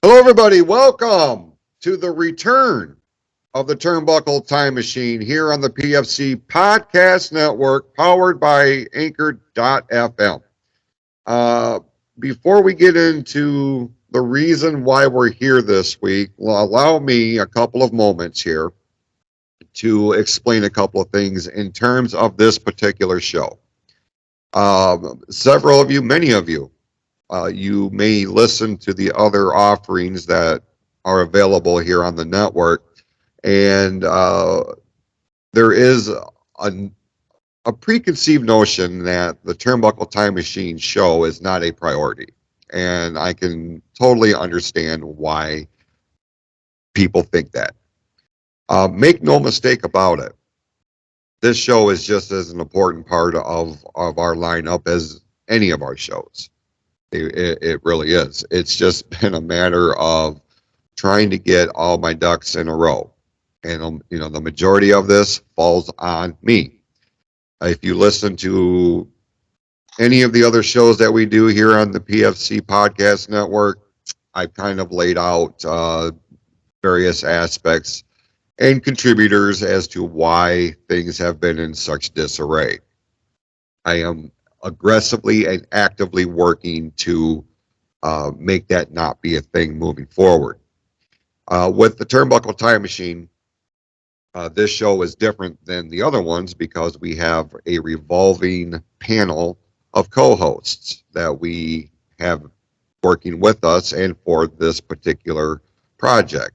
Hello, everybody. Welcome to the return of the Turnbuckle Time Machine here on the PFC Podcast Network, powered by Anchor.fm. Before we get into the reason why we're here this week, allow me a couple of moments here to explain a couple of things in terms of this particular show. Several of you, many of you, you may listen to the other offerings that are available here on the network, and there is a preconceived notion that the Turnbuckle Time Machine show is not a priority, and I can totally understand why people think that. Make no mistake about it. This show is just as an important part of our lineup as any of our shows. It really is. It's just been a matter of trying to get all my ducks in a row. And, the majority of this falls on me. If you listen to any of the other shows that we do here on the PFC Podcast Network, I've kind of laid out various aspects and contributors as to why things have been in such disarray. I am aggressively and actively working to make that not be a thing moving forward. With the Turnbuckle Time Machine, this show is different than the other ones because we have a revolving panel of co-hosts that we have working with us and for this particular project.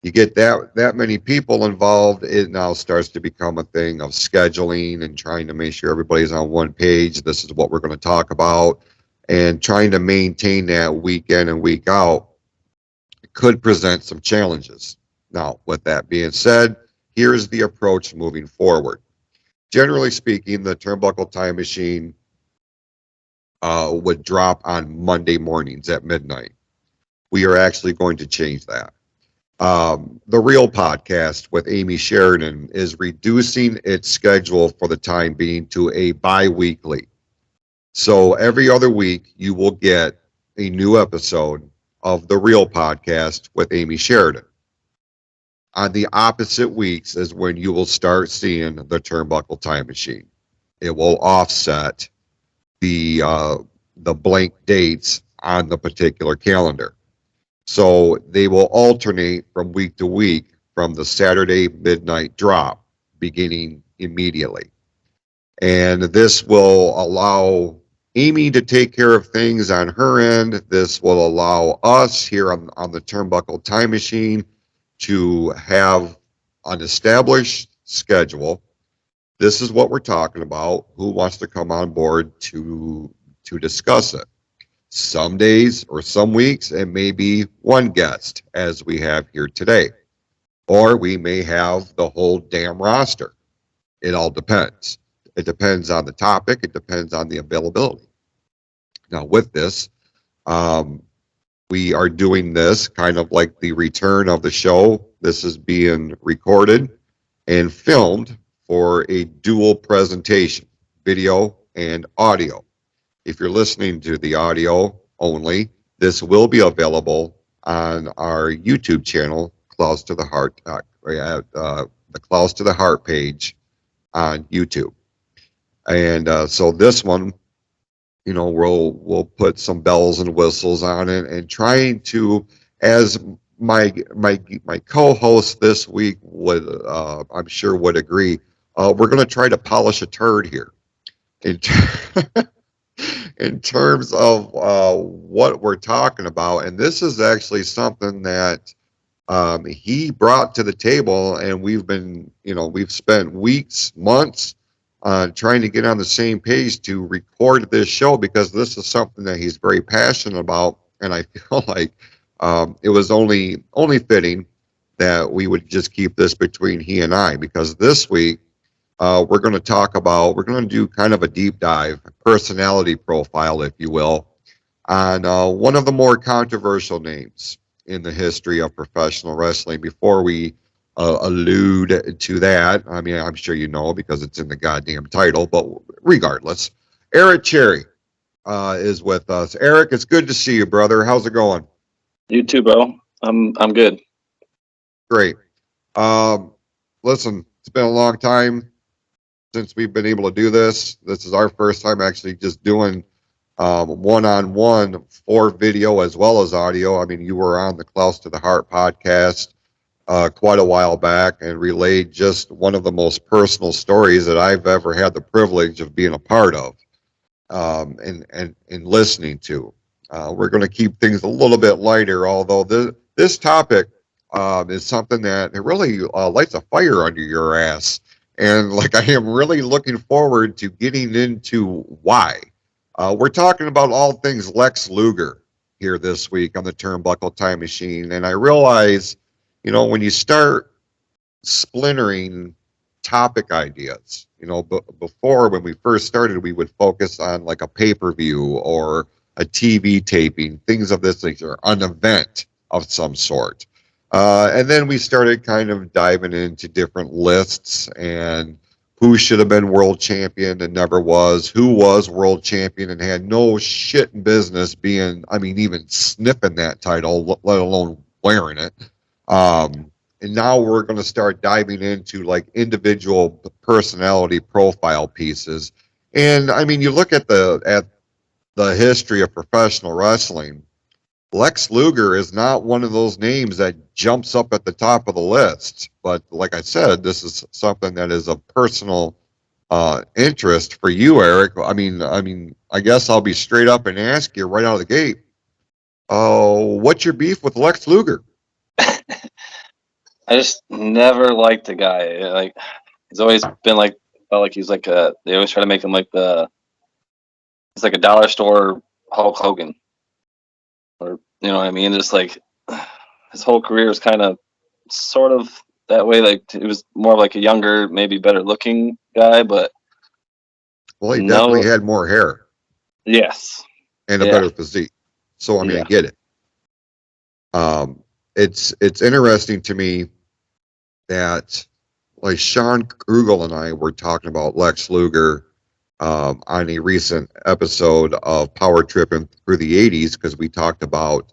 You get that many people involved, it now starts to become a thing of scheduling and trying to make sure everybody's on one page. This is what we're going to talk about, and trying to maintain that week in and week out could present some challenges. Now, with that being said, here's the approach moving forward. Generally speaking, the Turnbuckle Time Machine would drop on Monday mornings at midnight. We are actually going to change that. The Real Podcast with Amy Sheridan is reducing its schedule for the time being to a bi-weekly. So every other week you will get a new episode of The Real Podcast with Amy Sheridan. On the opposite weeks is when you will start seeing the Turnbuckle Time Machine. It will offset the blank dates on the particular calendar. So they will alternate from week to week from the Saturday midnight drop beginning immediately. And this will allow Amy to take care of things on her end. This will allow us here on the Turnbuckle Time Machine to have an established schedule. This is what we're talking about. Who wants to come on board to discuss it? Some days or some weeks, it may be one guest, as we have here today. Or we may have the whole damn roster. It all depends. It depends on the topic. It depends on the availability. Now, with this, we are doing this kind of like the return of the show. This is being recorded and filmed for a dual presentation, video and audio. If you're listening to the audio only, this will be available on our YouTube channel, Clouse to the Heart, the Clouse to the Heart page on YouTube. And so this one, we'll put some bells and whistles on it, and trying to, as my co-host this week would, I'm sure would agree, we're going to try to polish a turd here. In terms of what we're talking about. And this is actually something that he brought to the table, and we've spent weeks, months trying to get on the same page to record this show, because this is something that he's very passionate about, and I feel like it was only fitting that we would just keep this between he and I, because this week we're going to do kind of a deep dive, personality profile, if you will, on one of the more controversial names in the history of professional wrestling. Before we allude to that, I mean, I'm sure you know because it's in the goddamn title, but regardless, Eric Cherry is with us. Eric, it's good to see you, brother. How's it going? You too, bro. I'm good. Great. Listen, it's been a long time since we've been able to do this. This is our first time actually just doing one-on-one for video as well as audio. I mean, you were on the Clouse to the Heart podcast quite a while back and relayed just one of the most personal stories that I've ever had the privilege of being a part of and listening to. We're going to keep things a little bit lighter, although this topic is something that it really lights a fire under your ass. And like I am really looking forward to getting into why. We're talking about all things Lex Luger here this week on the Turnbuckle Time Machine. And I realize, when you start splintering topic ideas, before when we first started, we would focus on like a pay-per-view or a TV taping, things of this nature, an event of some sort. And then we started kind of diving into different lists and who should have been world champion and never was, who was world champion and had no shit in business being, even sniffing that title, let alone wearing it. And now we're going to start diving into like individual personality profile pieces. And you look at the history of professional wrestling. Lex Luger is not one of those names that jumps up at the top of the list. But like I said, this is something that is of personal interest for you, Eric. I guess I'll be straight up and ask you right out of the gate. What's your beef with Lex Luger? I just never liked the guy. Like, he's always been like, felt like he's like they always try to make him like he's like a dollar store Hulk Hogan, or you know what I mean? Just like his whole career is kind of sort of that way. Like, he was more of like a younger, maybe better looking guy, but well, he definitely had more hair. Yes, and a better physique. So I get it. It's interesting to me that like Sean Krugel and I were talking about Lex Luger on a recent episode of Power Tripping Through the 80s because we talked about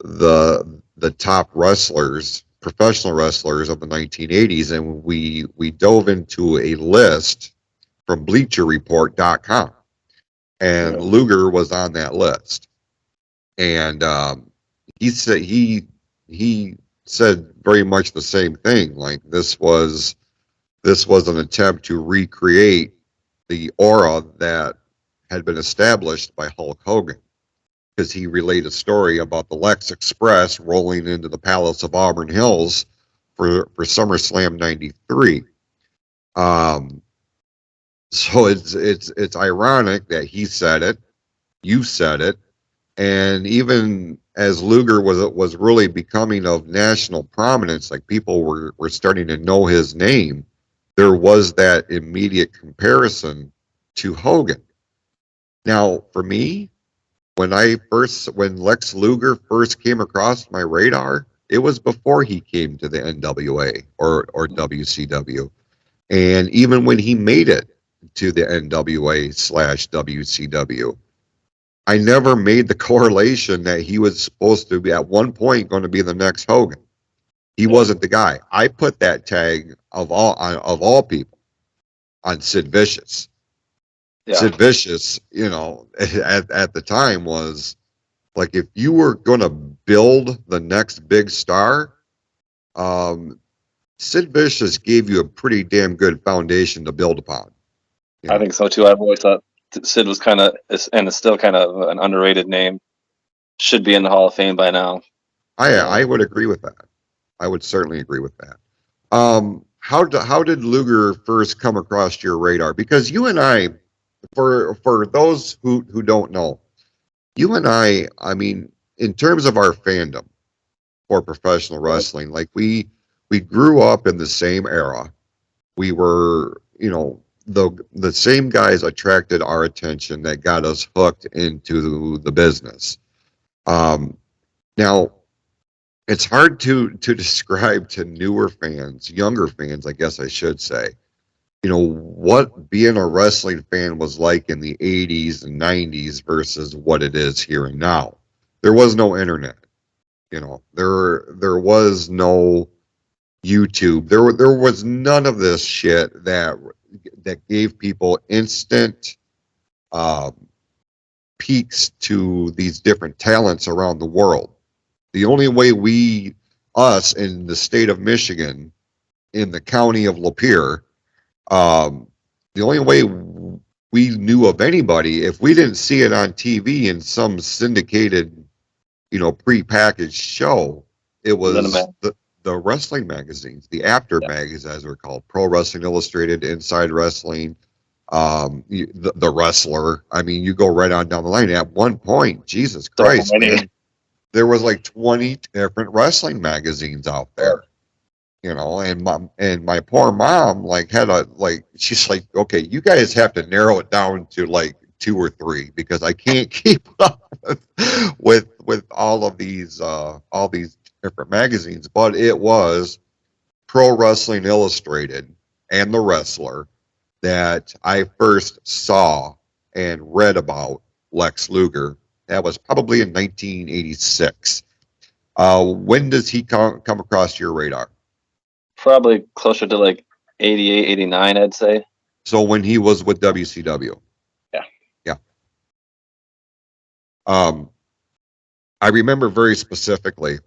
the top wrestlers, professional wrestlers of the 1980s, and we dove into a list from BleacherReport.com, and Luger was on that list, and he said very much the same thing. Like this was an attempt to recreate the aura that had been established by Hulk Hogan, because he relayed a story about the Lex Express rolling into the Palace of Auburn Hills for SummerSlam '93. So it's ironic that he said it, you said it, and even as Luger was really becoming of national prominence, like people were starting to know his name, there was that immediate comparison to Hogan. Now, for me, when Lex Luger first came across my radar, it was before he came to the NWA or WCW. And even when he made it to the NWA/WCW, I never made the correlation that he was supposed to be at one point going to be the next Hogan. He wasn't the guy. I put that tag of all people on Sid Vicious. Yeah. Sid Vicious, at the time was like, if you were going to build the next big star, Sid Vicious gave you a pretty damn good foundation to build upon. I think so too. I've always thought Sid was kind of, and is still kind of an underrated name. Should be in the Hall of Fame by now. I would agree with that. I would certainly agree with that. How did Luger first come across your radar? Because you and I, for those who don't know, you and I mean, in terms of our fandom for professional wrestling, like we grew up in the same era. We were, the same guys attracted our attention that got us hooked into the business. Now, it's hard to describe to newer fans, younger fans, I guess I should say, what being a wrestling fan was like in the 80s and 90s versus what it is here and now. there was no internet. You know, there was no YouTube. There was none of this shit that gave people instant um, peaks to these different talents around the world. The only way us in the state of Michigan, in the county of Lapeer, um, the only way we knew of anybody, if we didn't see it on TV in some syndicated, prepackaged show, it was the wrestling magazines, the after magazines, as they're called, Pro Wrestling Illustrated, Inside Wrestling, the Wrestler. I mean, you go right on down the line. At one point, Jesus Christ, man, there was like 20 different wrestling magazines out there. And my poor mom she's like, okay, you guys have to narrow it down to like 2 or 3 because I can't keep up with all these different magazines. But it was Pro Wrestling Illustrated and The Wrestler that I first saw and read about Lex Luger. That was probably in 1986. When does he come across your radar? Probably closer to like 88, 89, I'd say. So when he was with WCW. Yeah. I remember very specifically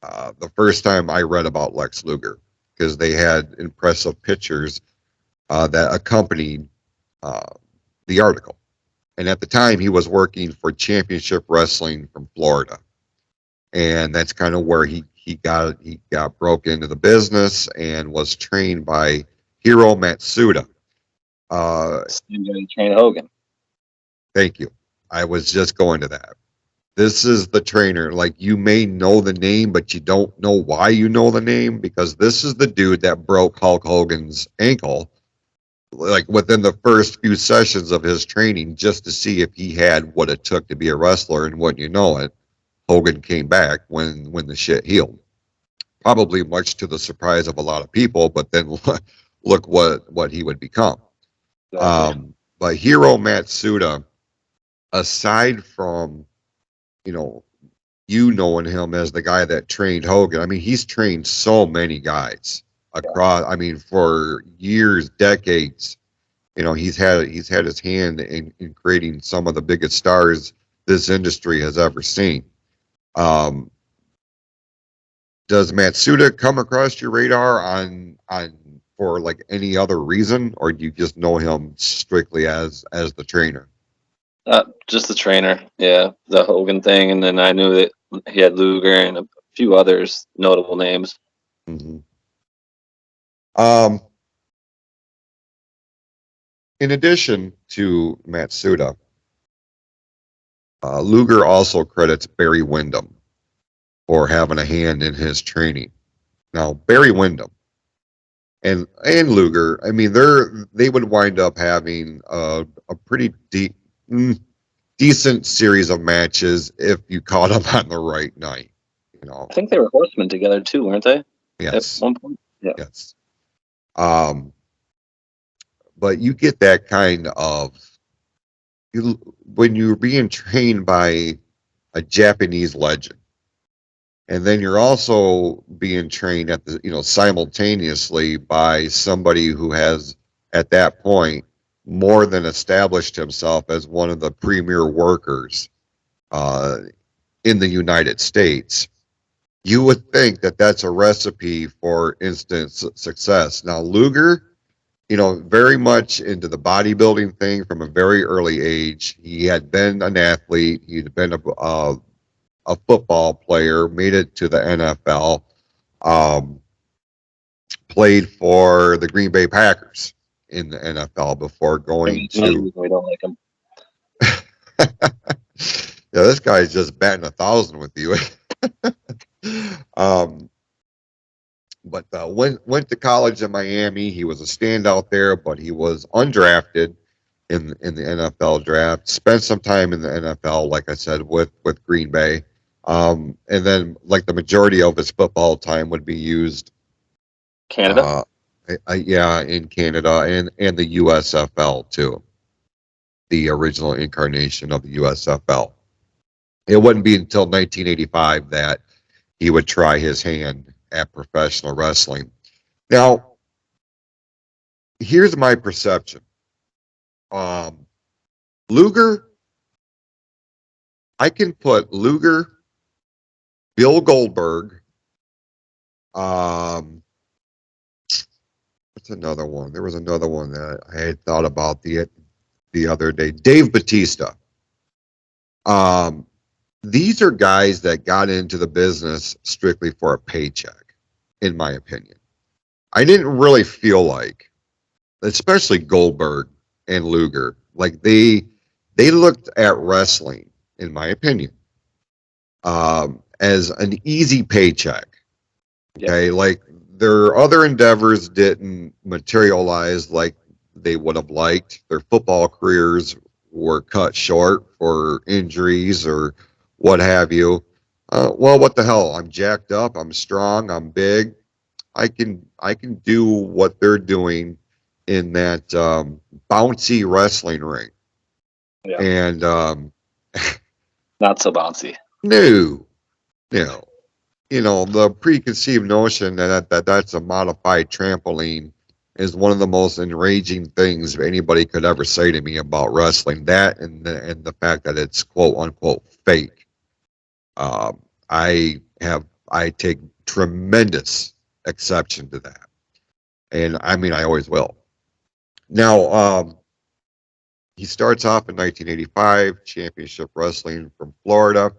the first time I read about Lex Luger because they had impressive pictures that accompanied the article. And at the time, he was working for Championship Wrestling from Florida. And that's kind of where he got broke into the business and was trained by Hiro Matsuda. Train Hogan. Thank you. I was just going to that. This is the trainer. Like, you may know the name, but you don't know why you know the name, because this is the dude that broke Hulk Hogan's ankle, like within the first few sessions of his training, just to see if he had what it took to be a wrestler. And wouldn't you know it, Hogan came back when the shit healed. Probably much to the surprise of a lot of people, but then look what he would become. But Hiro Matsuda, aside from knowing him as the guy that trained Hogan, I mean, he's trained so many guys across. I mean, for years, decades. He's had his hand in creating some of the biggest stars this industry has ever seen. Does Matsuda come across your radar on for like any other reason, or do you just know him strictly as the trainer? Just the trainer, yeah, the Hogan thing, and then I knew that he had Luger and a few others notable names. Mm-hmm. In addition to Matsuda, Luger also credits Barry Windham for having a hand in his training. Now, Barry Windham and Luger, I mean, they would wind up having a pretty decent series of matches if you caught them on the right night. I think they were horsemen together too, weren't they? Yes. At one point. Yeah. Yes. But you get that kind of when you're being trained by a Japanese legend, and then you're also being trained at the simultaneously by somebody who has at that point more than established himself as one of the premier workers in the United States. You would think that that's a recipe for instant success. Now, Luger, very much into the bodybuilding thing from a very early age. He had been an athlete. He'd been a football player, made it to the NFL, played for the Green Bay Packers in the NFL before going to. We don't like him. Yeah, this guy's just batting 1,000 with you. But went to college in Miami. He was a standout there, but he was undrafted in the NFL draft. Spent some time in the NFL, like I said, with Green Bay. And then, like the majority of his football time would be used Canada. In Canada and the USFL too, the original incarnation of the USFL. It wouldn't be until 1985 that he would try his hand at professional wrestling. Now, here's my perception. Luger, I can put Luger, Bill Goldberg, what's another one? There was another one that I had thought about the other day. Dave Batista. These are guys that got into the business strictly for a paycheck, in my opinion. I didn't really feel like, especially Goldberg and Luger, like they looked at wrestling, in my opinion, as an easy paycheck. Okay, like their other endeavors didn't materialize like they would have liked. Their football careers were cut short for injuries or what have you. Well, what the hell? I'm jacked up. I'm strong. I'm big. I can do what they're doing in that bouncy wrestling ring. Yeah. And Not so bouncy. no. You know, the preconceived notion that's a modified trampoline is one of the most enraging things anybody could ever say to me about wrestling. That and the fact that it's quote unquote fake. I take tremendous exception to that, and I mean I always will. Now, he starts off in 1985, Championship Wrestling from Florida.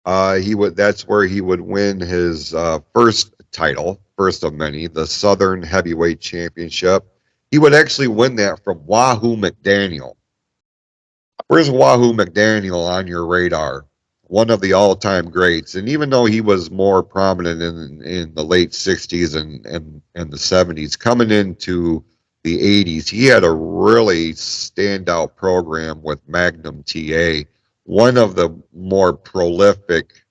That's where he would win his first title, first of many, the Southern Heavyweight Championship. He would actually win that from Wahoo McDaniel. Where's Wahoo McDaniel on your radar? One of the all-time greats. And even though he was more prominent in the late 60s and the 70s, coming into the 80s, he had a really standout program with Magnum TA, one of the more prolific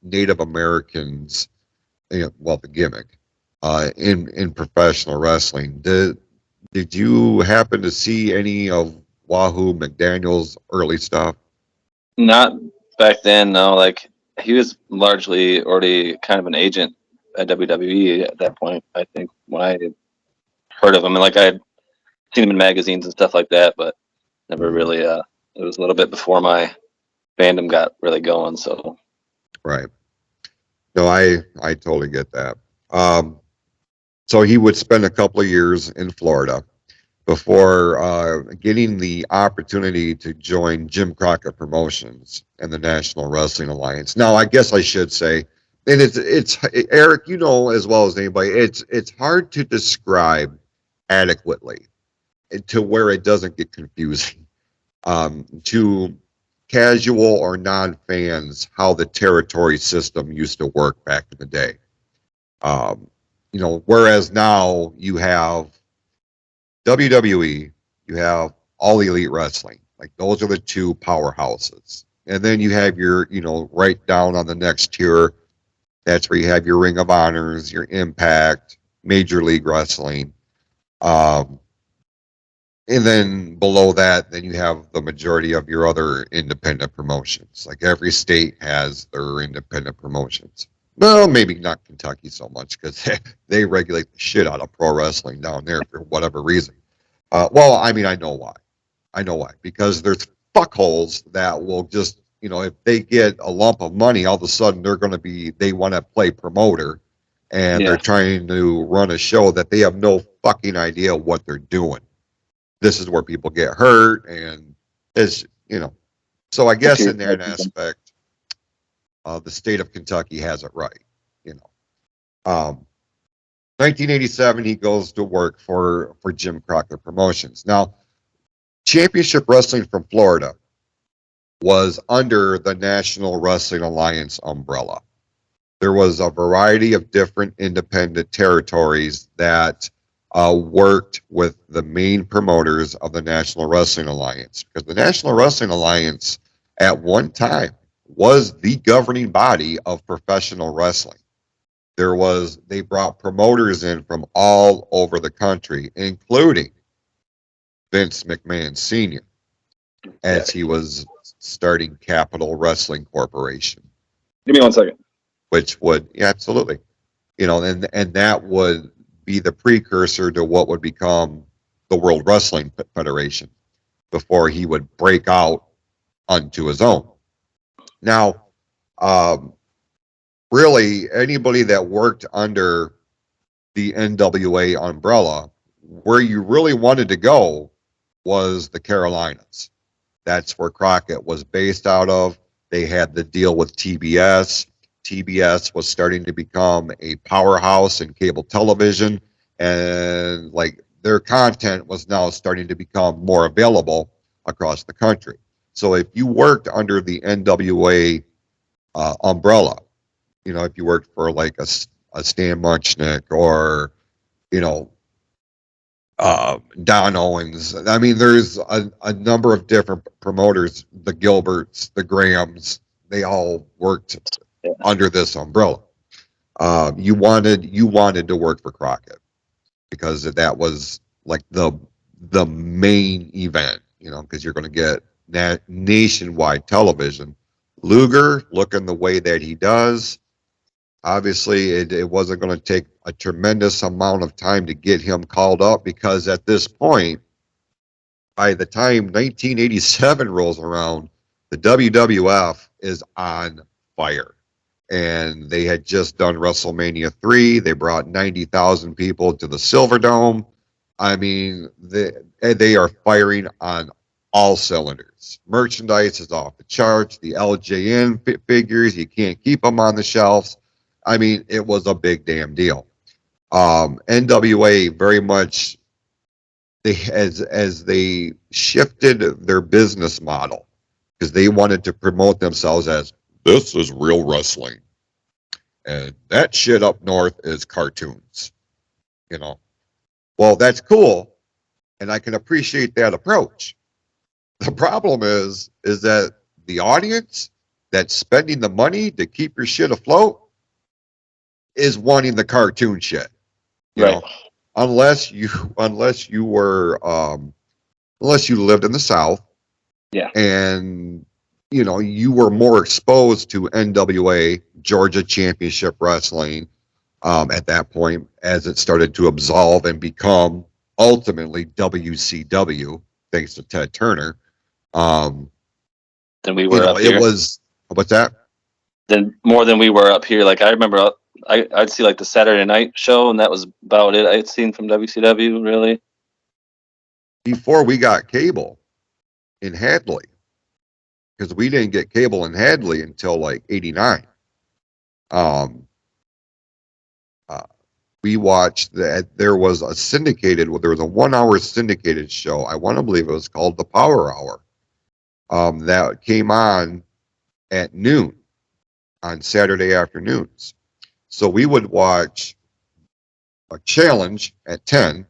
Native Americans, well, the gimmick, in professional wrestling. Did you happen to see any of Wahoo McDaniel's early stuff? Not back then, no. Like he was largely already kind of an agent at WWE at that point. I think when I heard of him, and like I had seen him in magazines and stuff like that, but never really. It was a little bit before my fandom got really going. So Right. No, I totally get that. So he would spend a couple of years in Florida before getting the opportunity to join Jim Crockett Promotions and the National Wrestling Alliance. Now, I guess I should say, and it's Eric, you know as well as anybody, it's hard to describe adequately to where it doesn't get confusing to casual or non-fans how the territory system used to work back in the day. Whereas now you have WWE, you have All Elite Wrestling. Like those are the two powerhouses. And then you have your, right down on the next tier, that's where you have your Ring of Honors, your Impact, Major League Wrestling. And then below that, then you have the majority of your other independent promotions. Like every state has their independent promotions. Well, maybe not Kentucky so much because they regulate the shit out of pro wrestling down there for whatever reason. Well, I mean, I know why. Because there's fuckholes that will just, if they get a lump of money, all of a sudden they want to play promoter and they're trying to run a show that they have no fucking idea what they're doing. This is where people get hurt and so I guess in that aspect, the state of Kentucky has it right, 1987, he goes to work for Jim Crockett Promotions. Now, Championship Wrestling from Florida was under the National Wrestling Alliance umbrella. There was a variety of different independent territories that worked with the main promoters of the National Wrestling Alliance, because the National Wrestling Alliance at one time was the governing body of professional wrestling. They brought promoters in from all over the country, including Vince McMahon Sr., as he was starting Capital Wrestling Corporation, Give me 1 second. which would, yeah, absolutely, and that would be the precursor to what would become the World Wrestling Federation before he would break out onto his own. Now, really, anybody that worked under the NWA umbrella, where you really wanted to go was the Carolinas. That's where Crockett was based out of. They had the deal with TBS. TBS was starting to become a powerhouse in cable television, and like their content was now starting to become more available across the country. So if you worked under the NWA umbrella, if you worked for like a Stan Munchnick or, you know, Don Owens. I mean, there's a number of different promoters, the Gilberts, the Grahams, they all worked under this umbrella. You wanted to work for Crockett because that was like the main event, because you're going to get nationwide television. Luger looking the way that he does, obviously it wasn't going to take a tremendous amount of time to get him called up, because at this point, by the time 1987 rolls around, the WWF is on fire. And they had just done WrestleMania 3. They brought 90,000 people to the Silverdome. I mean, they are firing on all cylinders. Merchandise is off the charts. The LJN figures, you can't keep them on the shelves. I mean, it was a big damn deal. NWA very much, as they shifted their business model, because they wanted to promote themselves as, this is real wrestling, and that shit up north is cartoons. Well, that's cool, and I can appreciate that approach. The problem is that the audience that's spending the money to keep your shit afloat is wanting the cartoon shit. Right. Unless you were unless you lived in the South. Yeah. And you were more exposed to NWA, Georgia Championship Wrestling, at that point, as it started to absolve and become ultimately WCW, thanks to Ted Turner. Than we were up here. It was, what's that? Then more than we were up here. Like I remember, I'd see like the Saturday night show, and that was about it I'd seen from WCW. Really, before we got cable in Hadley, because we didn't get cable in Hadley until like '89. We watched that there was a 1-hour syndicated show. I want to believe it was called the Power Hour. That came on at noon on Saturday afternoons. So we would watch a Challenge at 10,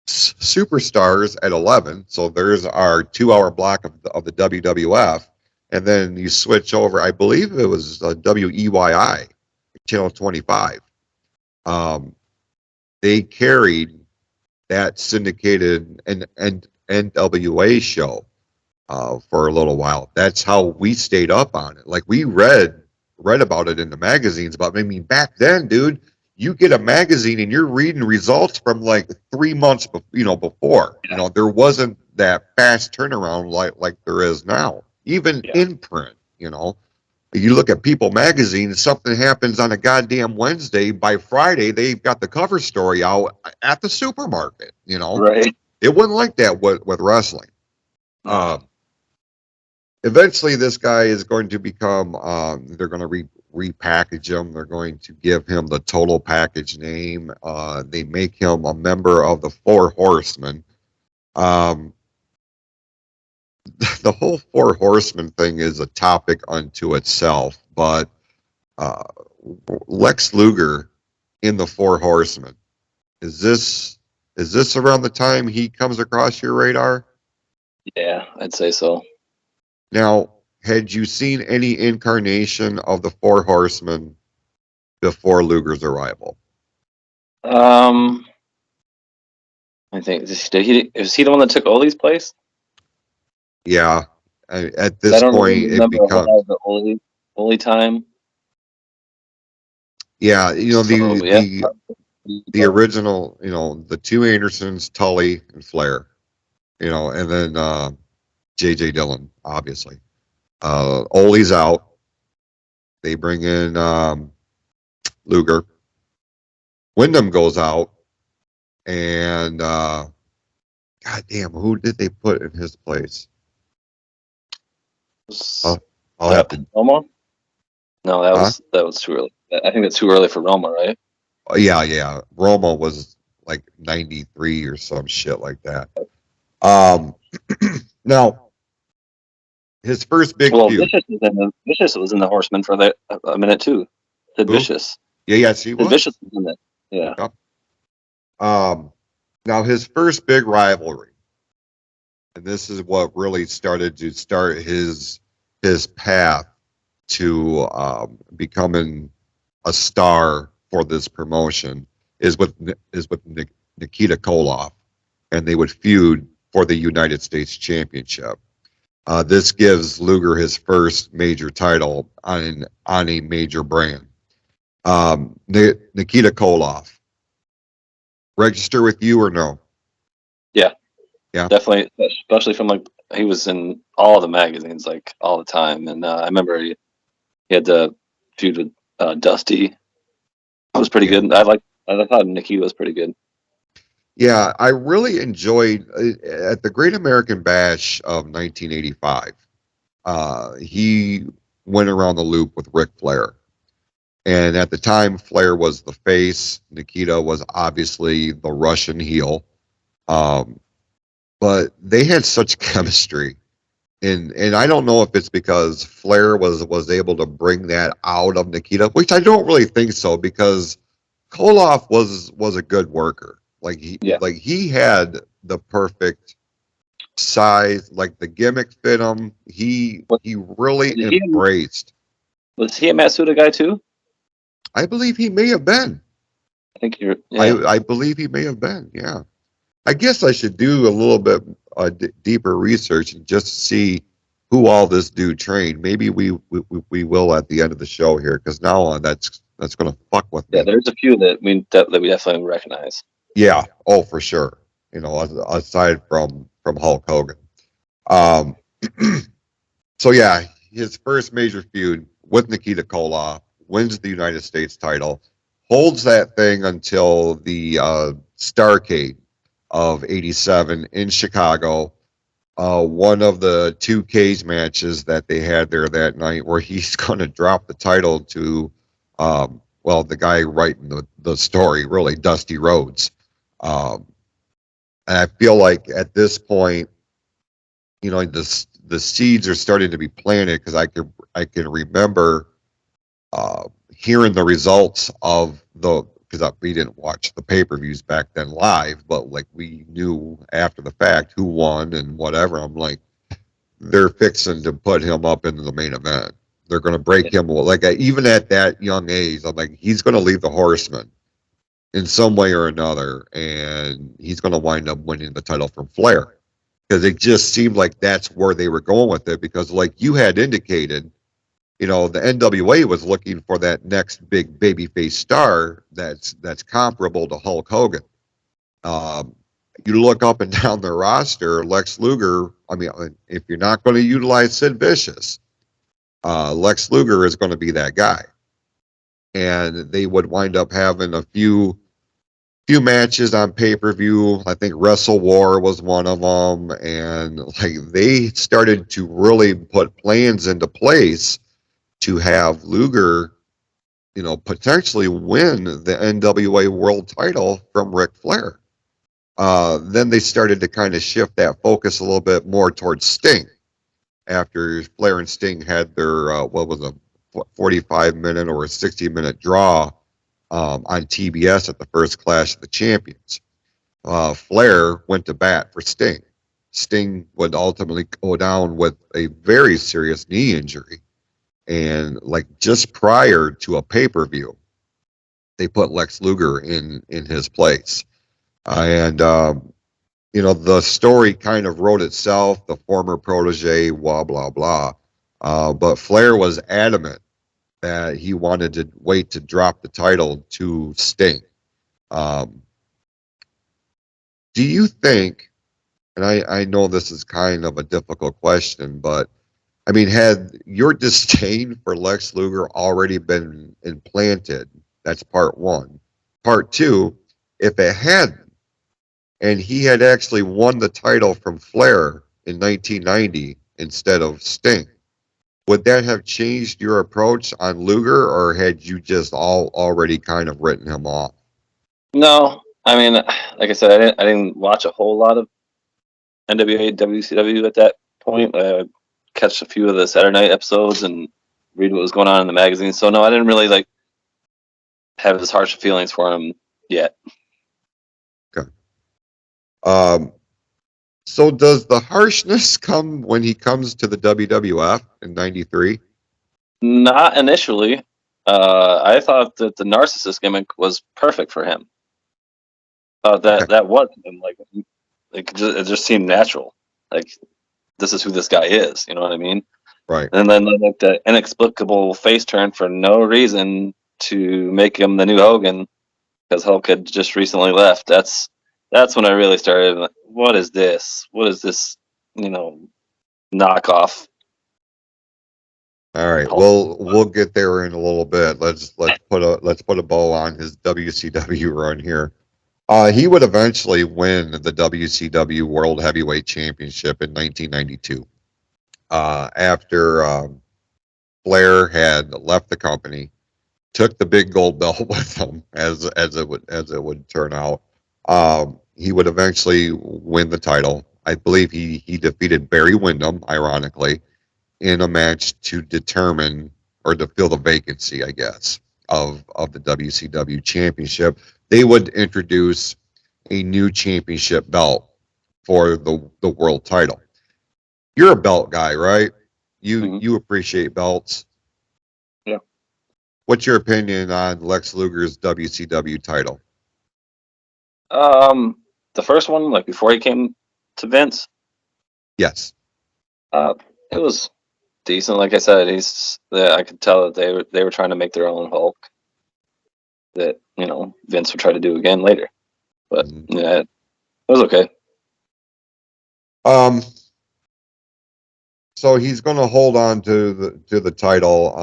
Superstars at 11. So there's our 2-hour block of the WWF. And then you switch over, I believe it was WEYI, Channel 25. They carried that syndicated and NWA show for a little while. That's how we stayed up on it. Like we read about it in the magazines. But I mean, back then, dude, you get a magazine and you're reading results from like 3 months, before. There wasn't that fast turnaround like there is now. Even in print, You look at People magazine, something happens on a goddamn Wednesday. By Friday, they've got the cover story out at the supermarket, Right. It wasn't like that with wrestling. Eventually, this guy is going to become, they're going to repackage him. They're going to give him the Total Package name. They make him a member of the Four Horsemen. The whole Four Horsemen thing is a topic unto itself, but Lex Luger in the Four Horsemen, is this around the time he comes across your radar? Yeah, I'd say so. Now, had you seen any incarnation of the Four Horsemen before Luger's arrival? I think was he the one that took Ole's place? Yeah, At I this don't point, really it remember a whole becomes, lot of the Oli time. yeah, So yeah, the original, the two Andersons, Tully and Flair, and then J.J. Dillon, obviously. Ole's out. They bring in Luger. Wyndham goes out, and goddamn, who did they put in his place? I'll have to. Roma. No, Huh? that was too early. I think that's too early for Roma, right? Oh, yeah, yeah. Roma was like 93 or some shit like that. Um, now his first big Well, feud. Vicious was in the Horsemen for a minute too. Sid Who? Vicious. Yeah, yes, he Sid Vicious was. was in it. Yeah. Yep. Now his first big rivalry, and this is what really started to start his path to becoming a star for this promotion, is with Nikita Koloff, and they would feud for the United States Championship. This gives Luger his first major title on a major brand. Nikita Koloff, register with you or no? Yeah, Yeah. definitely, especially from like he was in all the magazines like all the time, and I remember he had the feud with Dusty. It was pretty Yeah. good. I thought Nikki was pretty good. Yeah, I really enjoyed at the Great American Bash of 1985. He went around the loop with Ric Flair. And at the time, Flair was the face. Nikita was obviously the Russian heel. Um, but they had such chemistry. And I don't know if it's because Flair was able to bring that out of Nikita, which I don't really think so, because Koloff was a good worker. Yeah. Like he had the perfect size, like the gimmick fit him. He really Did he, embraced. was he a Matsuda guy too? I believe he may have been. I think you're. I Yeah. I believe he may have been. Yeah. I guess I should do a little bit deeper research and just see who all this dude trained. Maybe we will at the end of the show here, because now on that's going to fuck with Yeah, me. there's a few that we definitely recognize. Yeah. Oh, for sure. Aside from Hulk Hogan. Um. So yeah, his first major feud with Nikita Koloff, wins the United States title, holds that thing until the Starrcade of '87 in Chicago. One of the two cage matches that they had there that night, where he's going to drop the title to, well, the guy writing the story, really, Dusty Rhodes. Um, and I feel like at this point, the seeds are starting to be planted, because I can remember hearing the results of because we didn't watch the pay-per-views back then live, but like we knew after the fact who won and whatever. I'm like, they're fixing to put him up into the main event. They're going to break him. Like, even at that young age, I'm like, he's going to leave the Horsemen in some way or another, and he's going to wind up winning the title from Flair, because it just seemed like that's where they were going with it. Because like you had indicated, the NWA was looking for that next big babyface star that's comparable to Hulk Hogan. Um, you look up and down the roster, Lex Luger. I mean, if you're not going to utilize Sid Vicious, Lex Luger is going to be that guy. And they would wind up having a few matches on pay-per-view. I think Wrestle War was one of them, and like they started to really put plans into place to have Luger, potentially win the NWA World Title from Ric Flair. Then they started to kind of shift that focus a little bit more towards Sting, after Flair and Sting had their what was a 45-minute or a 60-minute draw on TBS at the first Clash of the Champions. Flair went to bat for Sting. Sting would ultimately go down with a very serious knee injury. And like just prior to a pay-per-view, they put Lex Luger in his place. And the story kind of wrote itself, the former protege, blah, blah, blah. But Flair was adamant that he wanted to wait to drop the title to Sting. Um, do you think, and I know this is kind of a difficult question, but I mean, had your disdain for Lex Luger already been implanted? That's part one. Part two, if it hadn't, and he had actually won the title from Flair in 1990 instead of Sting, would that have changed your approach on Luger, or had you just already kind of written him off? No, I mean, like I said, I didn't watch a whole lot of NWA, WCW at that point. I would catch a few of the Saturday night episodes and read what was going on in the magazine. So no, I didn't really like have as harsh feelings for him yet. Okay. So does the harshness come when he comes to the WWF in '93? Not initially. I thought that the narcissist gimmick was perfect for him. Okay. That was him. Like it just seemed natural. Like this is who this guy is. You know what I mean? Right. And then like the inexplicable face turn for no reason to make him the new Hogan because Hulk had just recently left. That's when I really started. Like, what is this? What is this? You know, knockoff. All right. Hulk. Well, we'll get there in a little bit. Let's put a bow on his WCW run here. He would eventually win the WCW World Heavyweight Championship in 1992. After Flair had left the company, took the big gold belt with him, as it would turn out. He would eventually win the title. I believe he defeated Barry Windham, ironically, in a match to determine or to fill the vacancy, I guess, of the WCW championship. They would introduce a new championship belt for the world title. You're a belt guy, right? You appreciate belts. Yeah. What's your opinion on Lex Luger's WCW title? The first one, like before he came to Vince, Yes. it was decent. Like I said, I could tell that they were trying to make their own Hulk that Vince would try to do again later. But yeah, it was okay. So he's going to hold on to the title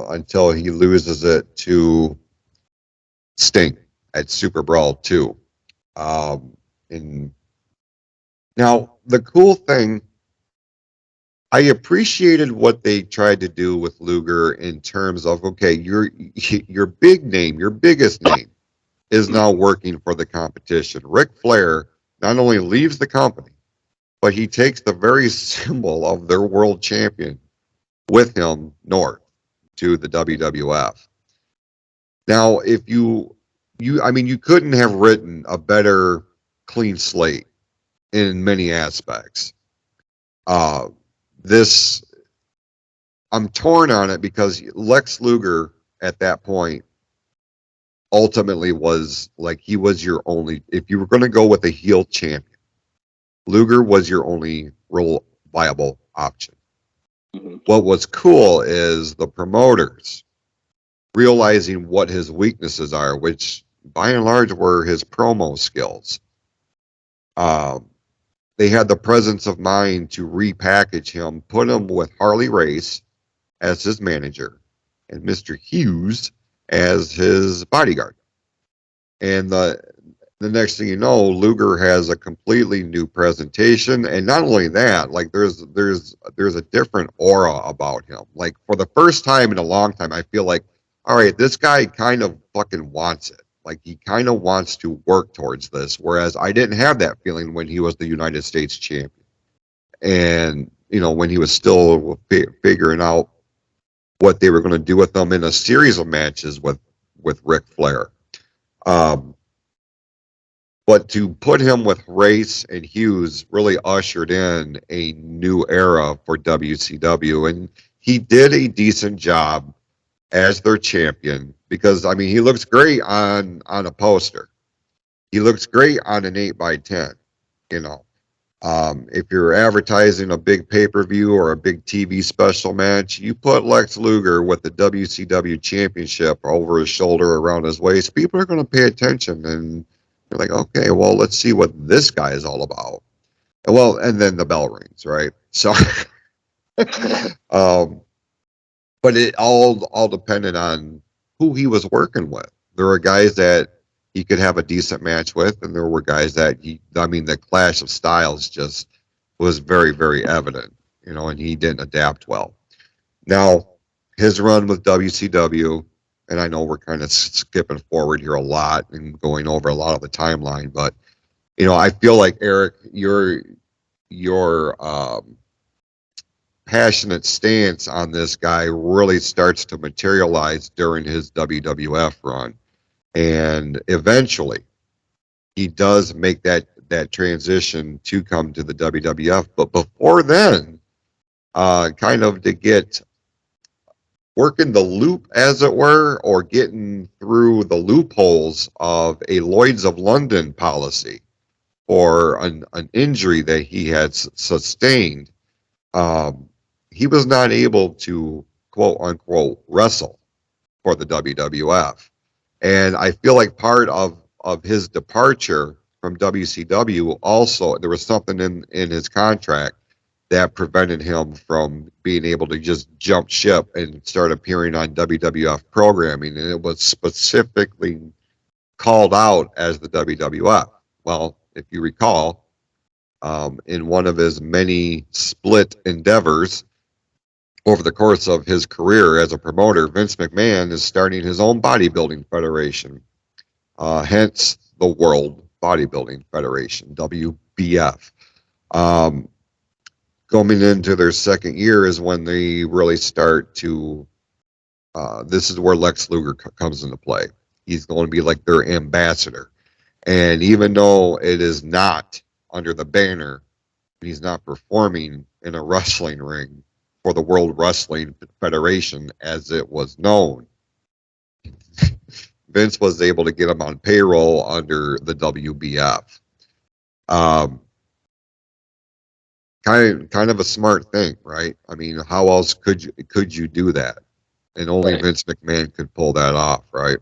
until he loses it to Sting at Super Brawl 2. And now the cool thing, I appreciated what they tried to do with Luger in terms of, okay, your big name, your biggest name is now working for the competition. Ric Flair not only leaves the company, but he takes the very symbol of their world champion with him north to the WWF. Now, if you couldn't have written a better clean slate in many aspects. I'm torn on it because Lex Luger at that point ultimately was like, he was your only, if you were going to go with a heel champion, Luger was your only real viable option. Mm-hmm. What was cool is the promoters realizing what his weaknesses are, which by and large were his promo skills. They had the presence of mind to repackage him, put him with Harley Race as his manager and Mr. Hughes as his bodyguard. And the next thing you know, Luger has a completely new presentation, and not only that, like there's a different aura about him. Like for the first time in a long time, I feel like, all right, this guy kind of fucking wants it. Like he kind of wants to work towards this, whereas I didn't have that feeling when he was the United States champion, and when he was still figuring out what they were going to do with him in a series of matches with Ric Flair. But to put him with Race and Hughes really ushered in a new era for WCW. And he did a decent job as their champion because, I mean, he looks great on a poster. He looks great on an 8x10. You know, if you're advertising a big pay-per-view or a big TV special match, you put Lex Luger with the WCW championship over his shoulder, around his waist, people are going to pay attention, and they're like, okay, well, let's see what this guy is all about. Well, and then the bell rings, right? So, um, but it all depended on who he was working with. There were guys that he could have a decent match with, and there were guys that the clash of styles just was very, very evident, and he didn't adapt well. Now, his run with WCW, and I know we're kind of skipping forward here a lot and going over a lot of the timeline, but I feel like, Eric, your passionate stance on this guy really starts to materialize during his WWF run. And eventually, he does make that transition to come to the WWF. But before then, kind of to get working the loop, as it were, or getting through the loopholes of a Lloyd's of London policy or an injury that he had sustained, he was not able to, quote unquote, wrestle for the WWF. And I feel like part of his departure from WCW, also, there was something in his contract that prevented him from being able to just jump ship and start appearing on WWF programming. And it was specifically called out as the WWF. Well, if you recall, in one of his many split endeavors over the course of his career as a promoter, Vince McMahon is starting his own bodybuilding federation, hence the World Bodybuilding Federation, WBF. Going into their second year is when they really start to, this is where Lex Luger comes into play. He's going to be like their ambassador. And even though it is not under the banner, he's not performing in a wrestling ring for the World Wrestling Federation as it was known, Vince was able to get him on payroll under the WBF. Kind of a smart thing, right? I mean, how else could you do that? And only right. Vince McMahon could pull that off, right?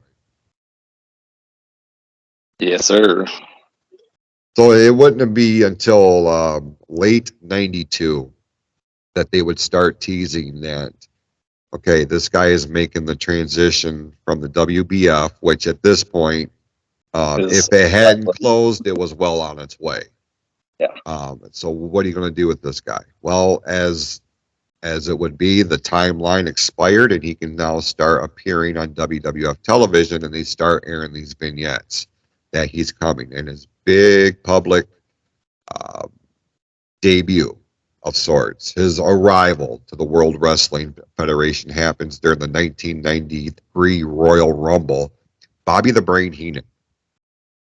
Yes, sir. So it wouldn't be until late '92 that they would start teasing that, okay, this guy is making the transition from the WBF, which at this point, if it hadn't closed, it was well on its way. Yeah. So what are you going to do with this guy? Well, as it would be, the timeline expired, and he can now start appearing on WWF television, and they start airing these vignettes that he's coming, and his big public debut of sorts, his arrival to the World Wrestling Federation, happens during the 1993 Royal Rumble. Bobby the Brain Heenan,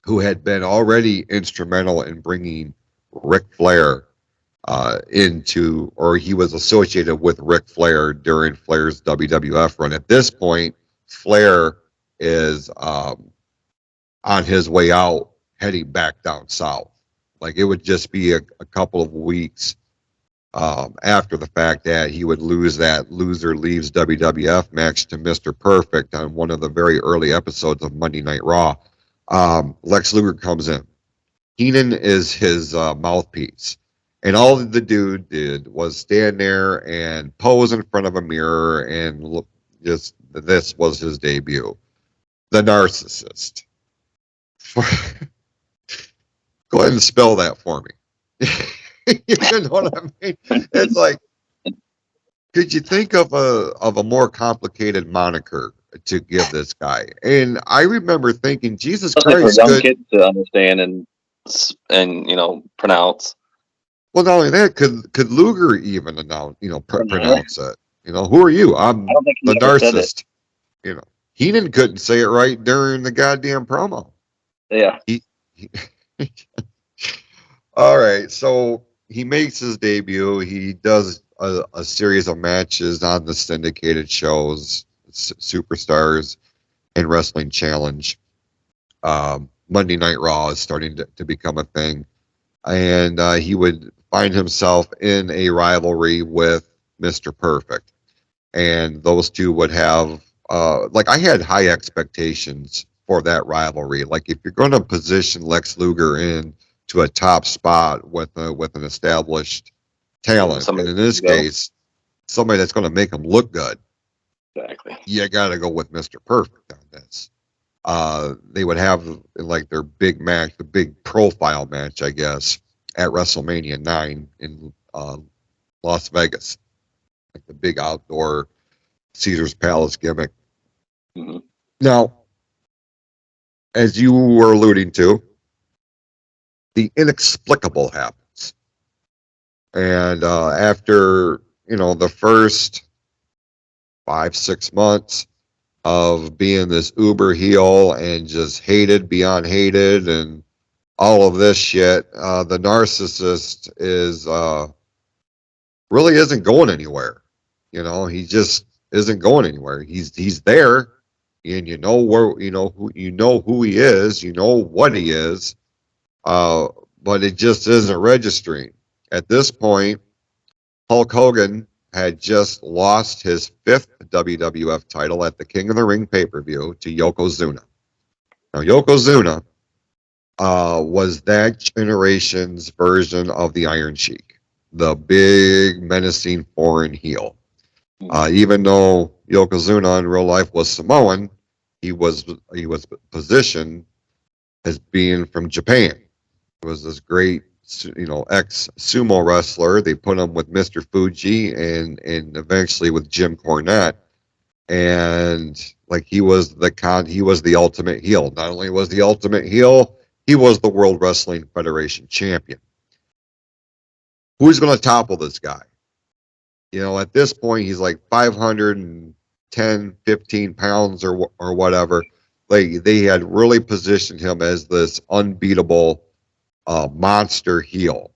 who had been already instrumental in bringing Ric Flair into, or he was associated with Ric Flair during Flair's WWF run. At this point, Flair is on his way out, heading back down south. Like, it would just be a couple of weeks after the fact that he would lose that Loser Leaves WWF match to Mr. Perfect on one of the very early episodes of Monday Night Raw. Lex Luger comes in. Heenan is his mouthpiece. And all the dude did was stand there and pose in front of a mirror and look, just, this was his debut. The Narcissist. Go ahead and spell that for me. You know what I mean? It's like, could you think of a more complicated moniker to give this guy? And I remember thinking, Jesus Christ, for young kids to understand and pronounce. Well, not only that, could Luger even pronounce it? Who are you? I'm the Narcissist. Heenan couldn't say it right during the goddamn promo. Yeah. All right, so he makes his debut. He does a series of matches on the syndicated shows, Superstars and Wrestling Challenge. Monday Night Raw is starting to become a thing. and he would find himself in a rivalry with Mr. Perfect, and those two would have like I had high expectations for that rivalry. Like if you're going to position Lex Luger in to a top spot with an established talent, and Somebody in this go. case, somebody that's going to make him look good, Exactly. you got to go with Mr. Perfect on this. They would have like their big match, the big profile match, I guess, at WrestleMania 9 in Las Vegas, like the big outdoor Caesar's Palace gimmick. Mm-hmm. Now, as you were alluding to, the inexplicable happens. And after, the first 5, 6 months of being this uber heel and just hated beyond hated and all of this shit, the narcissist is really isn't going anywhere. He just isn't going anywhere. He's there, and who he is, what he is, but it just isn't registering. At this point, Hulk Hogan had just lost his 5th WWF title at the King of the Ring pay-per-view to Yokozuna. Now, Yokozuna was that generation's version of the Iron Sheik, the big menacing foreign heel. Even though Yokozuna in real life was Samoan, he was positioned as being from Japan. He was this great, ex sumo wrestler. They put him with Mr. Fuji and eventually with Jim Cornette, and like he was the ultimate heel. Not only was the ultimate heel, he was the World Wrestling Federation champion. Who's going to topple this guy? At this point, he's like 510, 15 pounds or whatever. Like they had really positioned him as this unbeatable monster heel.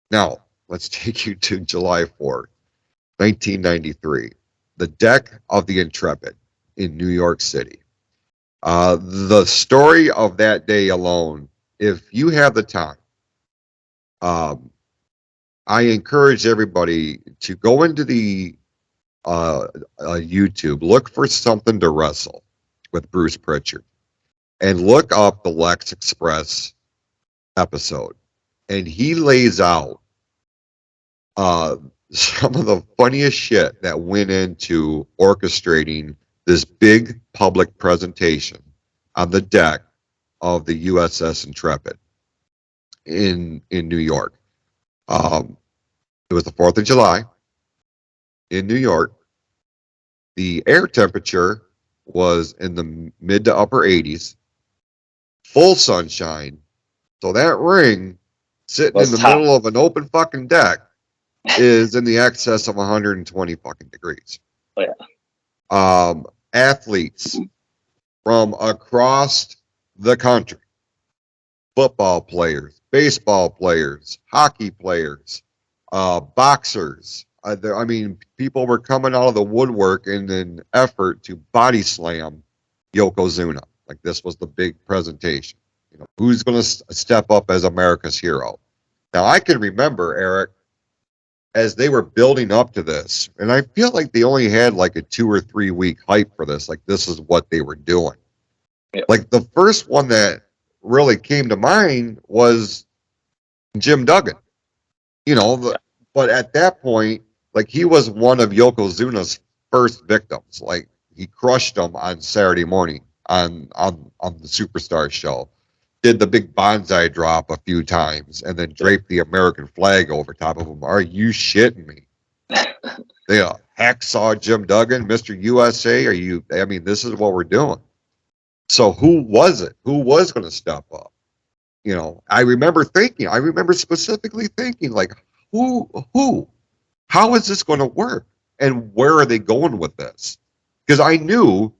Now, let's take you to July 4th, 1993. The deck of the Intrepid in New York City. The story of that day alone, if you have the time, I encourage everybody to go into the YouTube, look for Something to Wrestle with Bruce Pritchard, and look up the Lex Express episode. And he lays out some of the funniest shit that went into orchestrating this big public presentation on the deck of the USS Intrepid in New York. It was the 4th of July in New York. The air temperature was in the mid to upper 80s, full sunshine. So that ring sitting in the middle of an open fucking deck is in the excess of 120 fucking degrees. Oh, yeah. Athletes from across the country, football players, baseball players, hockey players, boxers. People were coming out of the woodwork in an effort to body slam Yokozuna. Like this was the big presentation. Who's going to step up as America's hero? Now, I can remember, Eric, as they were building up to this, and I feel like they only had like a 2 or 3 week hype for this. Like this is what they were doing. Yep. Like the first one that really came to mind was Jim Duggan. But at that point, like he was one of Yokozuna's first victims. Like he crushed him on Saturday morning on the Superstar show. Did the big bonsai drop a few times and then draped the American flag over top of him. Are you shitting me? They hacksaw Jim Duggan, Mr. USA. This is what we're doing. So who was it? Who was going to step up? I remember specifically thinking like, who, how is this going to work? And where are they going with this? Because I knew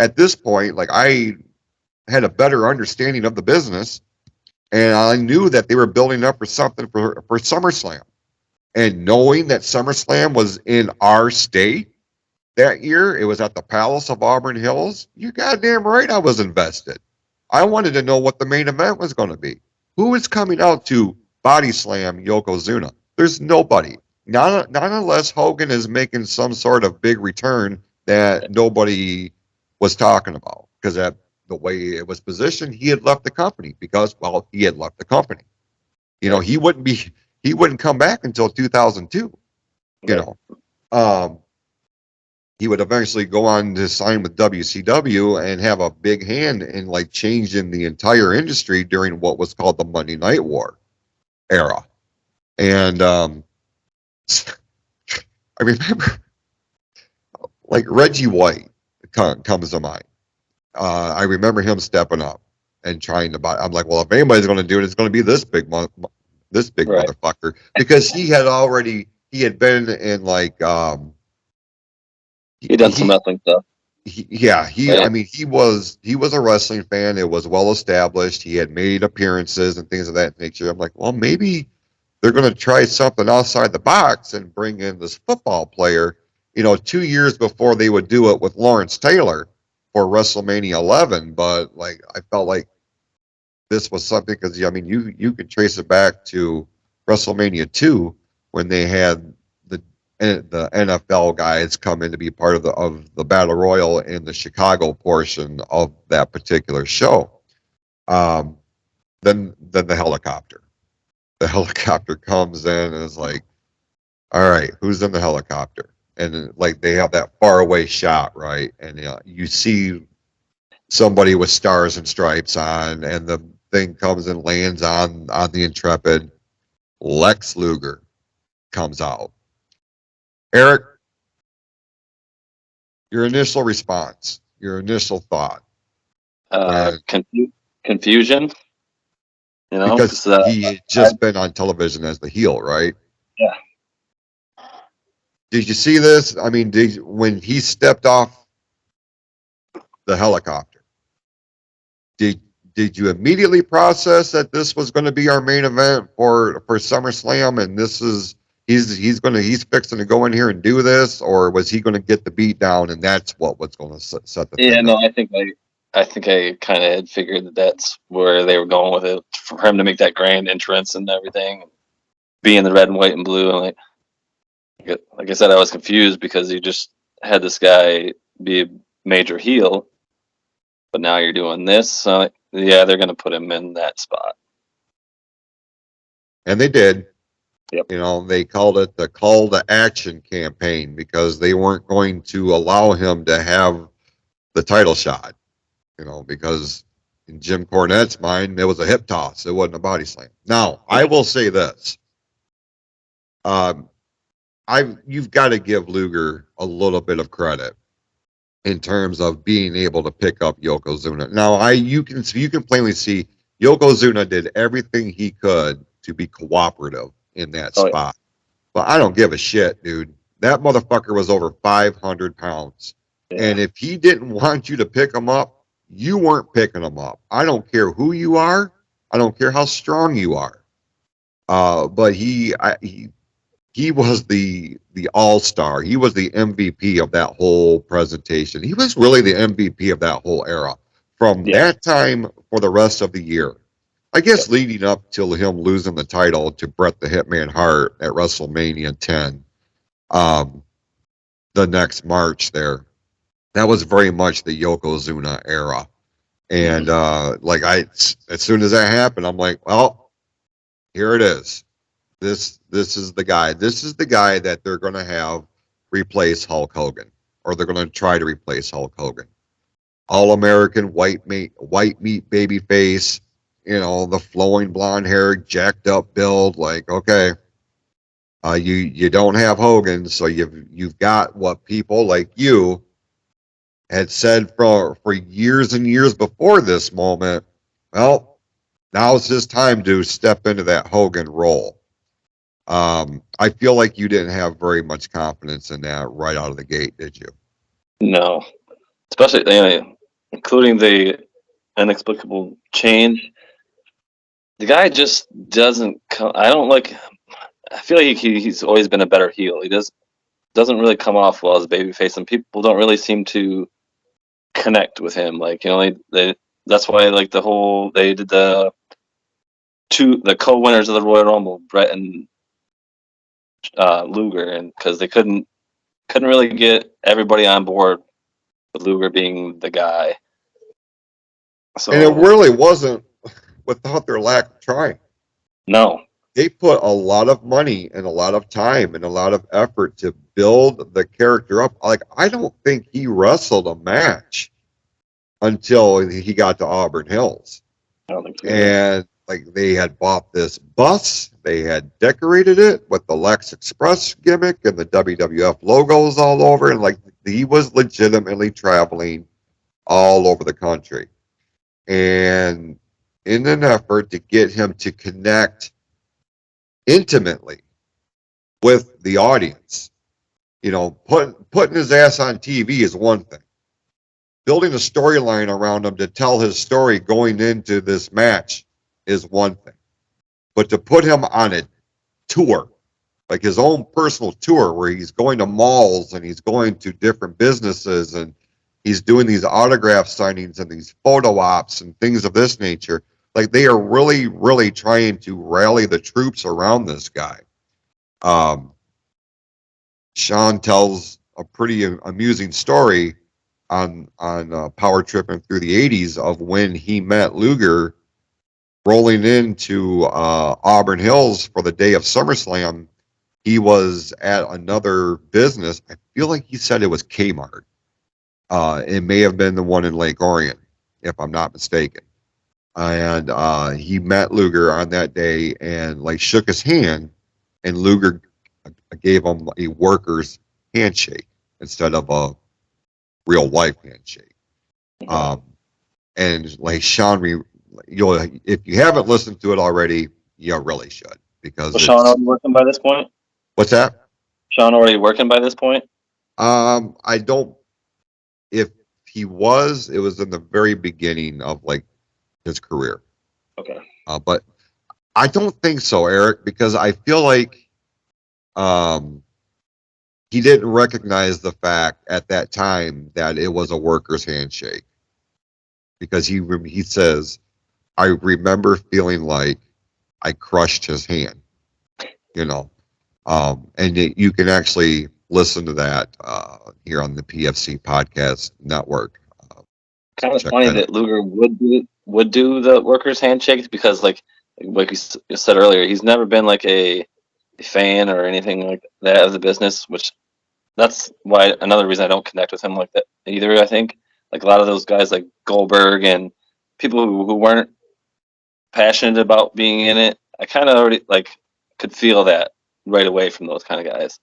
at this point, like I had a better understanding of the business, and I knew that they were building up for something for SummerSlam. And knowing that SummerSlam was in our state that year, it was at the Palace of Auburn Hills. You're goddamn right I was invested. I wanted to know what the main event was going to be. Who is coming out to body slam Yokozuna? There's nobody. Not unless Hogan is making some sort of big return that nobody was talking about. Because at the way it was positioned, he had left the company because, well, he had left the company. You know, he wouldn't come back until 2002. You know, he would eventually go on to sign with WCW and have a big hand in like changing the entire industry during what was called the Monday Night War era. And I remember like Reggie White comes to mind. I remember him stepping up and trying to buy. I'm like, well, if anybody's going to do it, it's going to be this big motherfucker, because he had been in like he done some wrestling stuff. I mean, he was a wrestling fan. It was well established. He had made appearances and things of that nature. I'm like, well, maybe they're going to try something outside the box and bring in this football player. You know, 2 years before they would do it with Lawrence Taylor for WrestleMania 11. But like, I felt like this was something, because I mean, you could trace it back to WrestleMania 2 when they had the NFL guys come in to be part of the Battle Royal in the Chicago portion of that particular show. Then the helicopter. The helicopter comes in and is like, all right, who's in the helicopter? And like they have that far away shot, right? And you see somebody with stars and stripes on, and the thing comes and lands on the Intrepid. Lex Luger comes out. Eric, your initial response, your initial thought. Confusion. You know, because he had just been on television as the heel, right? Yeah. Did you see this? I mean, when he stepped off the helicopter, did you immediately process that this was going to be our main event for SummerSlam, and this is he's fixing to go in here and do this, or was he going to get the beat down, and that's what was going to set the thing up? I think I kind of had figured that that's where they were going with it, for him to make that grand entrance and everything, be in the red and white and blue. And like I said, I was confused because you just had this guy be a major heel, but now you're doing this. So yeah, they're going to put him in that spot. And they did. Yep. You know, they called it the Call to Action campaign because they weren't going to allow him to have the title shot. You know, because in Jim Cornette's mind, it was a hip toss. It wasn't a body slam. Now, I will say this. You've got to give Luger a little bit of credit in terms of being able to pick up Yokozuna. Now, you can plainly see Yokozuna did everything he could to be cooperative in that spot. Yeah. But I don't give a shit, dude. That motherfucker was over 500 pounds. Yeah. And if he didn't want you to pick him up, you weren't picking him up. I don't care who you are. I don't care how strong you are. But he was the all-star. He was the MVP of that whole presentation. He was really the MVP of that whole era. From that time for the rest of the year. I guess leading up till him losing the title to Bret the Hitman Hart at WrestleMania 10, the next March there. That was very much the Yokozuna era. And as soon as that happened, I'm like, well, here it is. This is the guy. This is the guy that they're going to have replace Hulk Hogan, or they're going to try to replace Hulk Hogan. All-American white meat baby face, you know, the flowing blonde hair, jacked up build. Like, okay, you don't have Hogan, so you've got what people like you had said for years and years before this moment. Well, now's his time to step into that Hogan role. I feel like you didn't have very much confidence in that right out of the gate, did you? No, especially including the inexplicable change. The guy just doesn't come. I feel like he's always been a better heel. He doesn't really come off well as a babyface, and people don't really seem to connect with him. Like, you know, that's why like they did the the co-winners of the Royal Rumble, Brett and Luger, and because they couldn't really get everybody on board with Luger being the guy. So, and it really wasn't without their lack of trying. No. They put a lot of money and a lot of time and a lot of effort to build the character up. Like, I don't think he wrestled a match until he got to Auburn Hills. I don't think so. And like, they had bought this bus, they had decorated it with the Lex Express gimmick and the WWF logos all over, and like, he was legitimately traveling all over the country. And in an effort to get him to connect intimately with the audience, you know, putting his ass on TV is one thing. Building a storyline around him to tell his story going into this match is one thing. But to put him on a tour, like his own personal tour, where he's going to malls and he's going to different businesses and he's doing these autograph signings and these photo ops and things of this nature, like, they are really, really trying to rally the troops around this guy. Sean tells a pretty amusing story on Power Tripping through the 80s of when he met Luger rolling into Auburn Hills for the day of SummerSlam. He was at another business. I feel like he said it was Kmart. It may have been the one in Lake Orion, if I'm not mistaken. And he met Luger on that day and like shook his hand, and Luger gave him a worker's handshake instead of a real life handshake. And like Sean, if you haven't listened to it already, you really should, because was Sean already working by this point? What's that? Sean already working by this point? I don't. If he was, it was in the very beginning of like his career. Okay. But I don't think so, Eric, because I feel like he didn't recognize the fact at that time that it was a worker's handshake, because he says, I remember feeling like I crushed his hand, you know. And you can actually listen to that here on the PFC Podcast Network. Kind of funny that Luger would do the workers' handshakes, because like you said earlier, he's never been like a fan or anything like that of the business, which that's why another reason I don't connect with him like that either. I think like a lot of those guys like Goldberg and people who weren't passionate about being in it, I kind of already like could feel that right away from those kind of guys.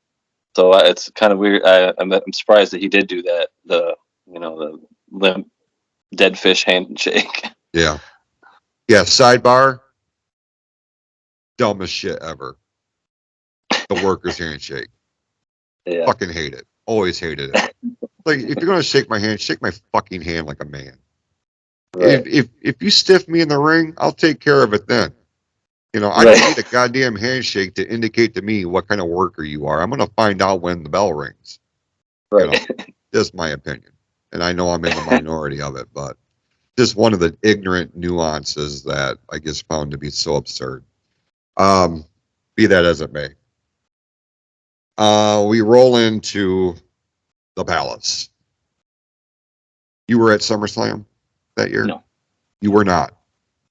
So it's kind of weird. I'm surprised that he did do that. The limp dead fish handshake. Yeah. Sidebar. Dumbest shit ever. The worker's handshake. Yeah. Fucking hate it. Always hated it. Like, if you're gonna shake my hand, shake my fucking hand like a man. Right. If you stiff me in the ring, I'll take care of it then. You know, I don't need a goddamn handshake to indicate to me what kind of worker you are. I'm gonna find out when the bell rings. Right. You know, just my opinion. And I know I'm in the minority of it, but just one of the ignorant nuances that I just found to be so absurd. Be that as it may. We roll into the Palace. You were at SummerSlam that year? No. You were not?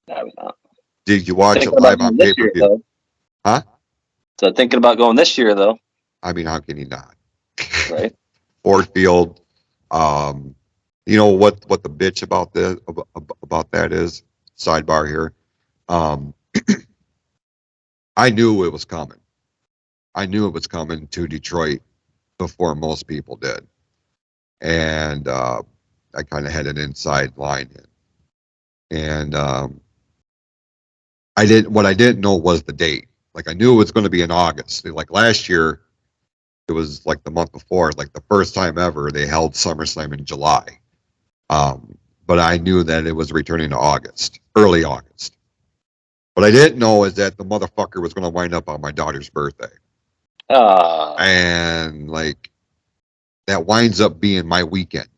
No, I was not. Did you watch it live on pay-per-view? Huh? So thinking about going this year, though. I mean, how can you not? Right. Ford Field. You know what the bitch about that is? Sidebar here. I knew it was coming. I knew it was coming to Detroit before most people did. And I kind of had an inside line in. And what I didn't know was the date. Like, I knew it was going to be in August. Like last year, it was like the month before, like the first time ever they held SummerSlam in July. But I knew that it was returning to August, early August. What I didn't know is that the motherfucker was going to wind up on my daughter's birthday. And like, that winds up being my weekend.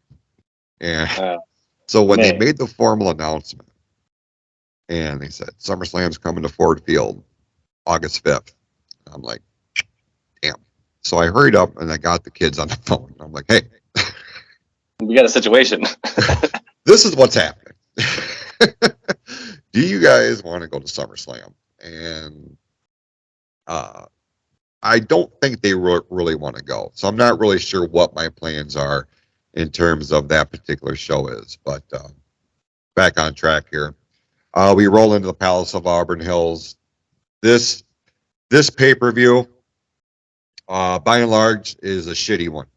And so when they made the formal announcement And they said, SummerSlam's coming to Ford Field, August 5th. I'm like, damn. So I hurried up and I got the kids on the phone. I'm like, hey, We got a situation. this is what's happening. Do you guys want to go to SummerSlam? And I don't think they really want to go. So I'm not really sure what my plans are in terms of that particular show is. But back on track here. We roll into the Palace of Auburn Hills. This pay-per-view, by and large, is a shitty one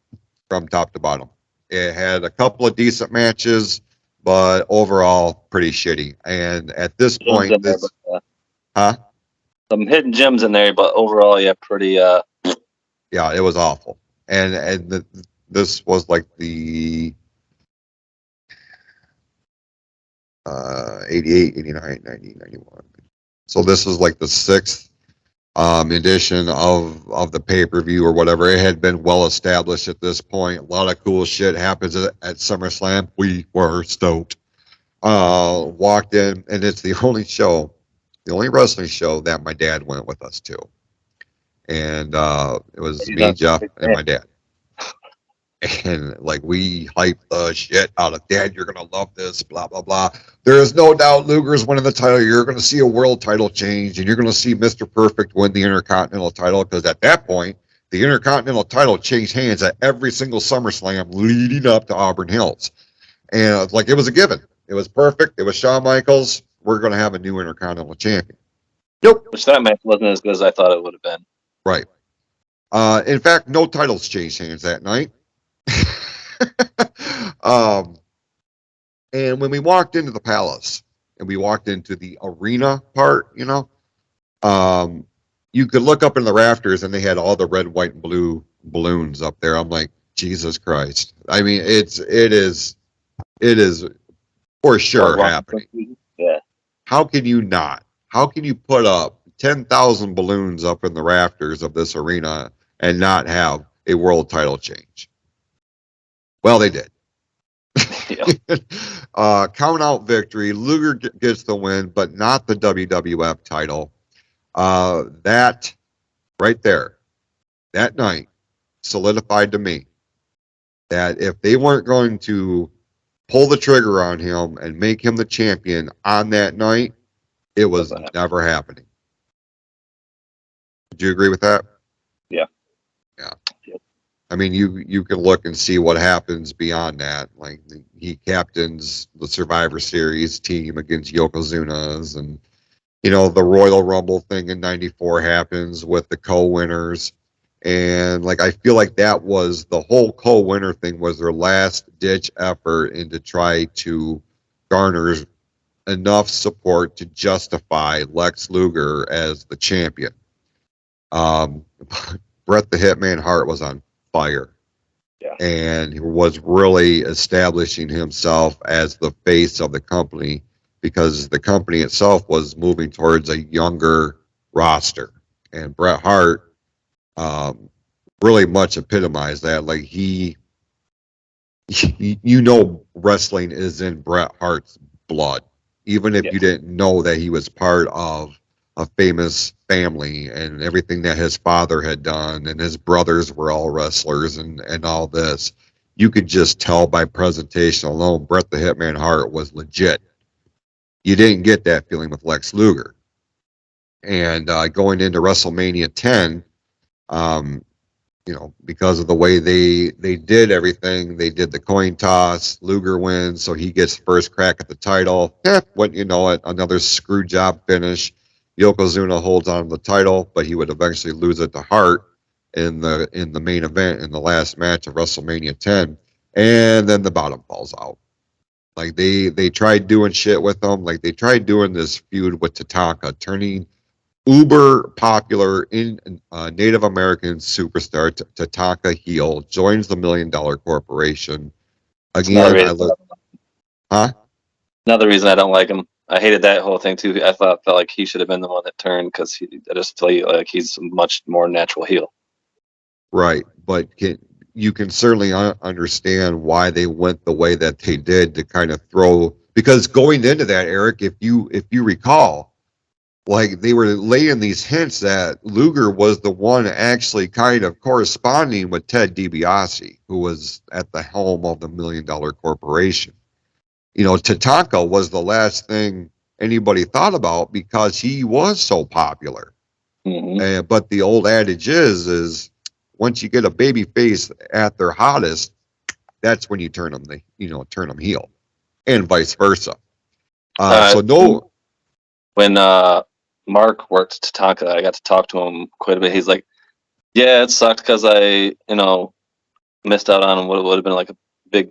from top to bottom. It had a couple of decent matches, but overall, pretty shitty. And at this point, Some hidden gems in there, but overall, yeah, pretty. Yeah, it was awful. And this was like the 88, 89, 90, 91. So this was like the sixth edition of the pay-per-view or whatever. It had been well established at this point. A lot of cool shit happens at SummerSlam. We were stoked. Walked in, and it's the only wrestling show that my dad went with us to. And it was me, Jeff, and my dad. And like we hyped the shit out of, Dad, you're gonna love this, blah blah blah. There is no doubt Luger's winning the title. You're gonna see a world title change, and you're gonna see Mr. Perfect win the Intercontinental title, because at that point the Intercontinental title changed hands at every single SummerSlam leading up to Auburn Hills. And like it was a given. It was perfect. It was Shawn Michaels. We're gonna have a new Intercontinental champion. Nope. Which that match wasn't as good as I thought it would have been. Right. In fact, no titles changed hands that night. And when we walked into the Palace and we walked into the arena part, you could look up in the rafters and they had all the red, white, and blue balloons up there. I'm like, Jesus Christ. I mean, it is for sure happening. Yeah. How can you not? How can you put up 10,000 balloons up in the rafters of this arena and not have a world title change? Well, they did. Count out victory. Luger gets the win, but not the WWF title. That right there, that night, solidified to me that if they weren't going to pull the trigger on him and make him the champion on that night, it was never happening. Would you agree with that? Yeah. Yeah. I mean, you can look and see what happens beyond that. Like he captains the Survivor Series team against Yokozuna's, and the Royal Rumble thing in '94 happens with the co-winners, and like I feel like that was the whole co-winner thing was their last ditch effort into try to garner enough support to justify Lex Luger as the champion. Bret the Hitman Hart was on fire. Yeah. And he was really establishing himself as the face of the company, because the company itself was moving towards a younger roster. And Bret Hart really much epitomized that. Like wrestling is in Bret Hart's blood, even if you didn't know that he was part of a famous family and everything that his father had done, and his brothers were all wrestlers and all this. You could just tell by presentation alone, Bret the Hitman Hart was legit. You didn't get that feeling with Lex Luger. And going into WrestleMania 10, because of the way they did everything, they did the coin toss, Luger wins, so he gets first crack at the title. Wouldn't you know it, another screw job finish. Yokozuna holds on to the title, but he would eventually lose it to Hart in the main event in the last match of WrestleMania 10, and then the bottom falls out. Like they tried doing shit with them, like they tried doing this feud with Tatanka, turning uber popular in Native American superstar Tatanka heel, joins the $1 Million Corporation. Again, Another reason I don't like him. I hated that whole thing too. I felt like he should have been the one that turned, because I just feel like he's a much more natural heel. Right, but you can certainly understand why they went the way that they did to kind of throw, Because going into that, Eric, if you recall, like they were laying these hints that Luger was the one actually kind of corresponding with Ted DiBiase, who was at the helm of the $1 million corporation. You know, Tatanka was the last thing anybody thought about because he was so popular. But the old adage is once you get a baby face at their hottest, that's when you turn them heel, and vice versa. So no. When Mark worked Tatanka, I got to talk to him quite a bit. He's like, "Yeah, it sucked because I, missed out on what would have been like a big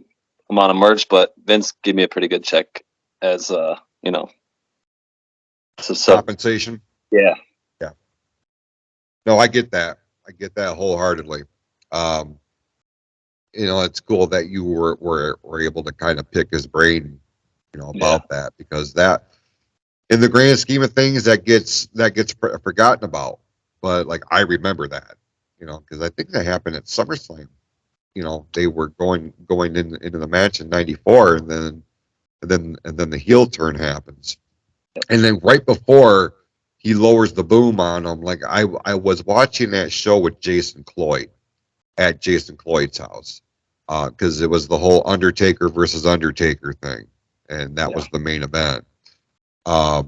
amount of merch, but Vince gave me a pretty good check as compensation." Yeah. No, I get that. I get that wholeheartedly. It's cool that you were able to kind of pick his brain, about that, because that, in the grand scheme of things, that gets forgotten about. But like, I remember that, because I think that happened at SummerSlam. They were going into the match in '94, and then the heel turn happens, and then right before he lowers the boom on him, like I was watching that show with Jason Cloyd at Jason Cloyd's house, because it was the whole Undertaker versus Undertaker thing, and that was the main event. I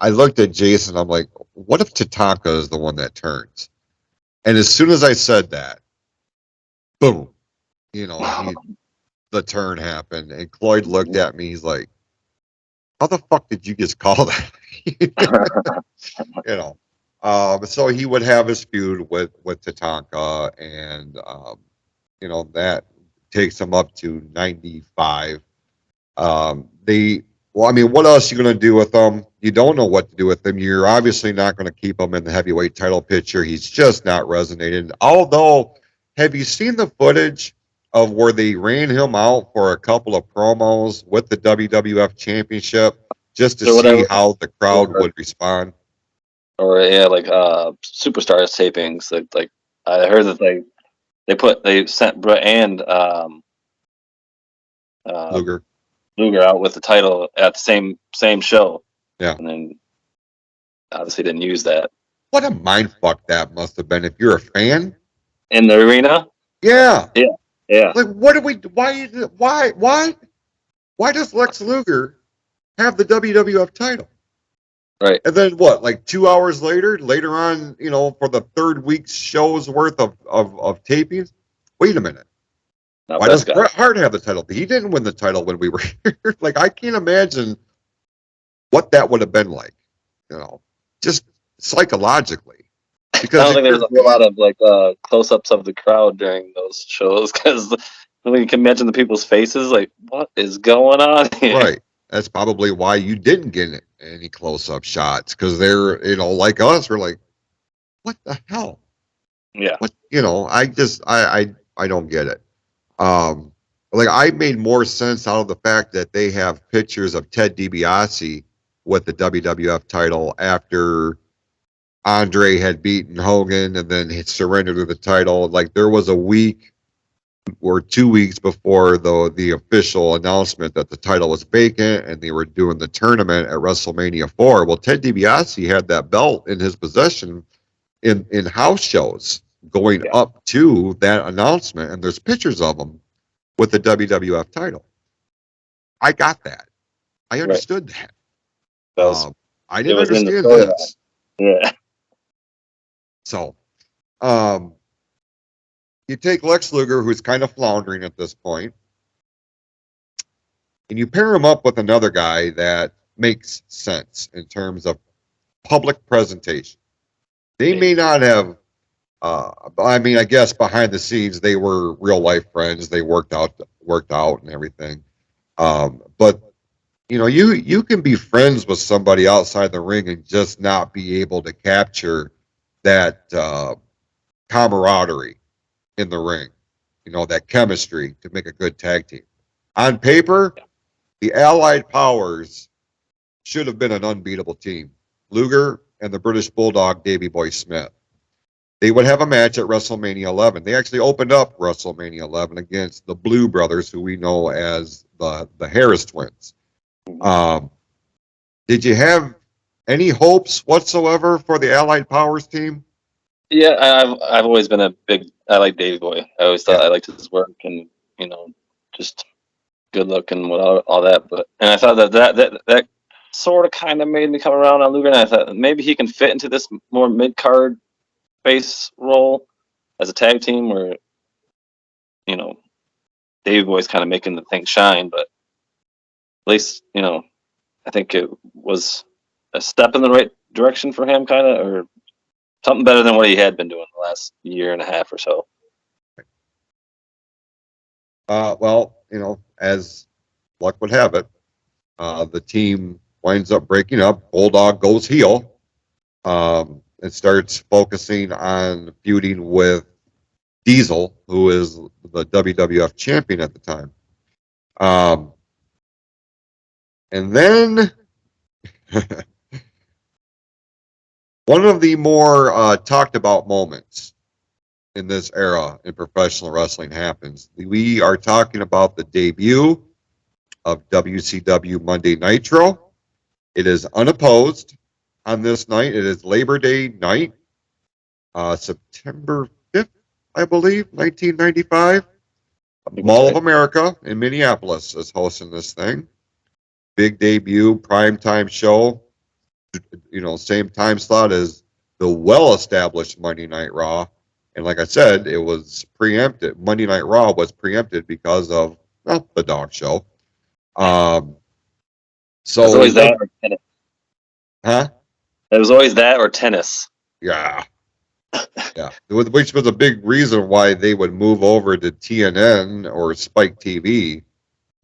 looked at Jason. I'm like, what if Tatanka is the one that turns? And as soon as I said that, boom, the turn happened, and Cloyd looked at me. He's like, "How the fuck did you just call that?" So he would have his feud with Tatanka, and that takes him up to '95. What else are you going to do with him? You don't know what to do with him. You're obviously not going to keep him in the heavyweight title picture. He's just not resonated. Although, have you seen the footage of where they ran him out for a couple of promos with the WWF Championship just to see how the crowd would respond? Or Superstars tapings. Like I heard that they sent Brett and Luger out with the title at the same show. Yeah. And then obviously didn't use that. What a mind fuck that must have been if you're a fan. In the arena? Yeah. Yeah. Yeah. Like, why does Lex Luger have the WWF title? Right. And then what, like 2 hours later on, for the third week's show's worth of tapings? Wait a minute. Why does Bret Hart have the title? He didn't win the title when we were here. Like, I can't imagine what that would have been like, just psychologically. Because I don't think there's a whole lot of close-ups of the crowd during those shows, because you can imagine the people's faces, like, what is going on here? Right. That's probably why you didn't get any close-up shots, because they're, like us, we're like, what the hell? Yeah. What, I don't get it. Like, I made more sense out of the fact that they have pictures of Ted DiBiase with the WWF title after Andre had beaten Hogan and then he surrendered to the title. Like, there was a week or 2 weeks before the official announcement that the title was vacant and they were doing the tournament at WrestleMania 4. Well, Ted DiBiase had that belt in his possession in house shows going up to that announcement, and there's pictures of him with the WWF title. I got that. I understood that. I didn't understand this. Yeah. So, you take Lex Luger, who's kind of floundering at this point, and you pair him up with another guy that makes sense in terms of public presentation. They may not have, I guess behind the scenes, they were real life friends. They worked out and everything. But you can be friends with somebody outside the ring and just not be able to capture that camaraderie in the ring, that chemistry to make a good tag team. On paper, the Allied Powers should have been an unbeatable team. Luger and the British Bulldog, Davey Boy Smith. They would have a match at WrestleMania 11. They actually opened up WrestleMania 11 against the Blue Brothers, who we know as the Harris Twins. Did you have any hopes whatsoever for the Allied Powers team? Yeah, I've always been I like Davey Boy. I always thought I liked his work and just good looking with all that. And I thought that sort of kind of made me come around on Luger, and I thought maybe he can fit into this more mid card face role as a tag team where Davey Boy's kind of making the thing shine, but at least I think it was a step in the right direction for him, kind of, or something better than what he had been doing the last year and a half or so. Well, as luck would have it, the team winds up breaking up. Bulldog goes heel and starts focusing on feuding with Diesel, who is the WWF champion at the time. And then one of the more talked about moments in this era in professional wrestling happens. We are talking about the debut of WCW Monday Nitro. It is unopposed on this night. It is Labor Day night, September 5th, I believe, 1995. Mall of America in Minneapolis is hosting this thing. Big debut, primetime show. Same time slot as the well-established Monday Night Raw. And like I said, it was preempted. Monday Night Raw was preempted because of the dog show. So it was always that or tennis. Huh? It was always that or tennis. Yeah. Yeah. Which was a big reason why they would move over to TNN or Spike TV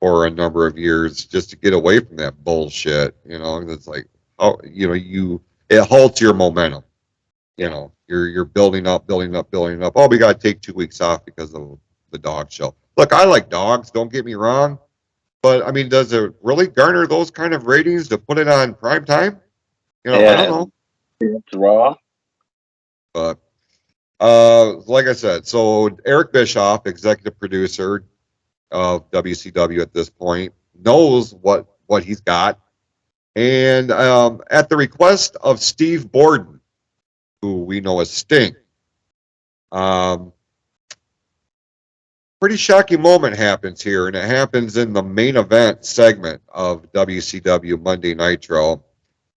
for a number of years just to get away from that bullshit. It's like, it halts your momentum. You're building up. Oh, we got to take 2 weeks off because of the dog show. Look, I like dogs. Don't get me wrong, but I mean, does it really garner those kind of ratings to put it on prime time? I don't know. It's Raw. But like I said, so Eric Bischoff, executive producer of WCW at this point, knows what he's got, and at the request of Steve Borden, who we know as Sting. Pretty shocking moment happens here, and it happens in the main event segment of WCW Monday Nitro.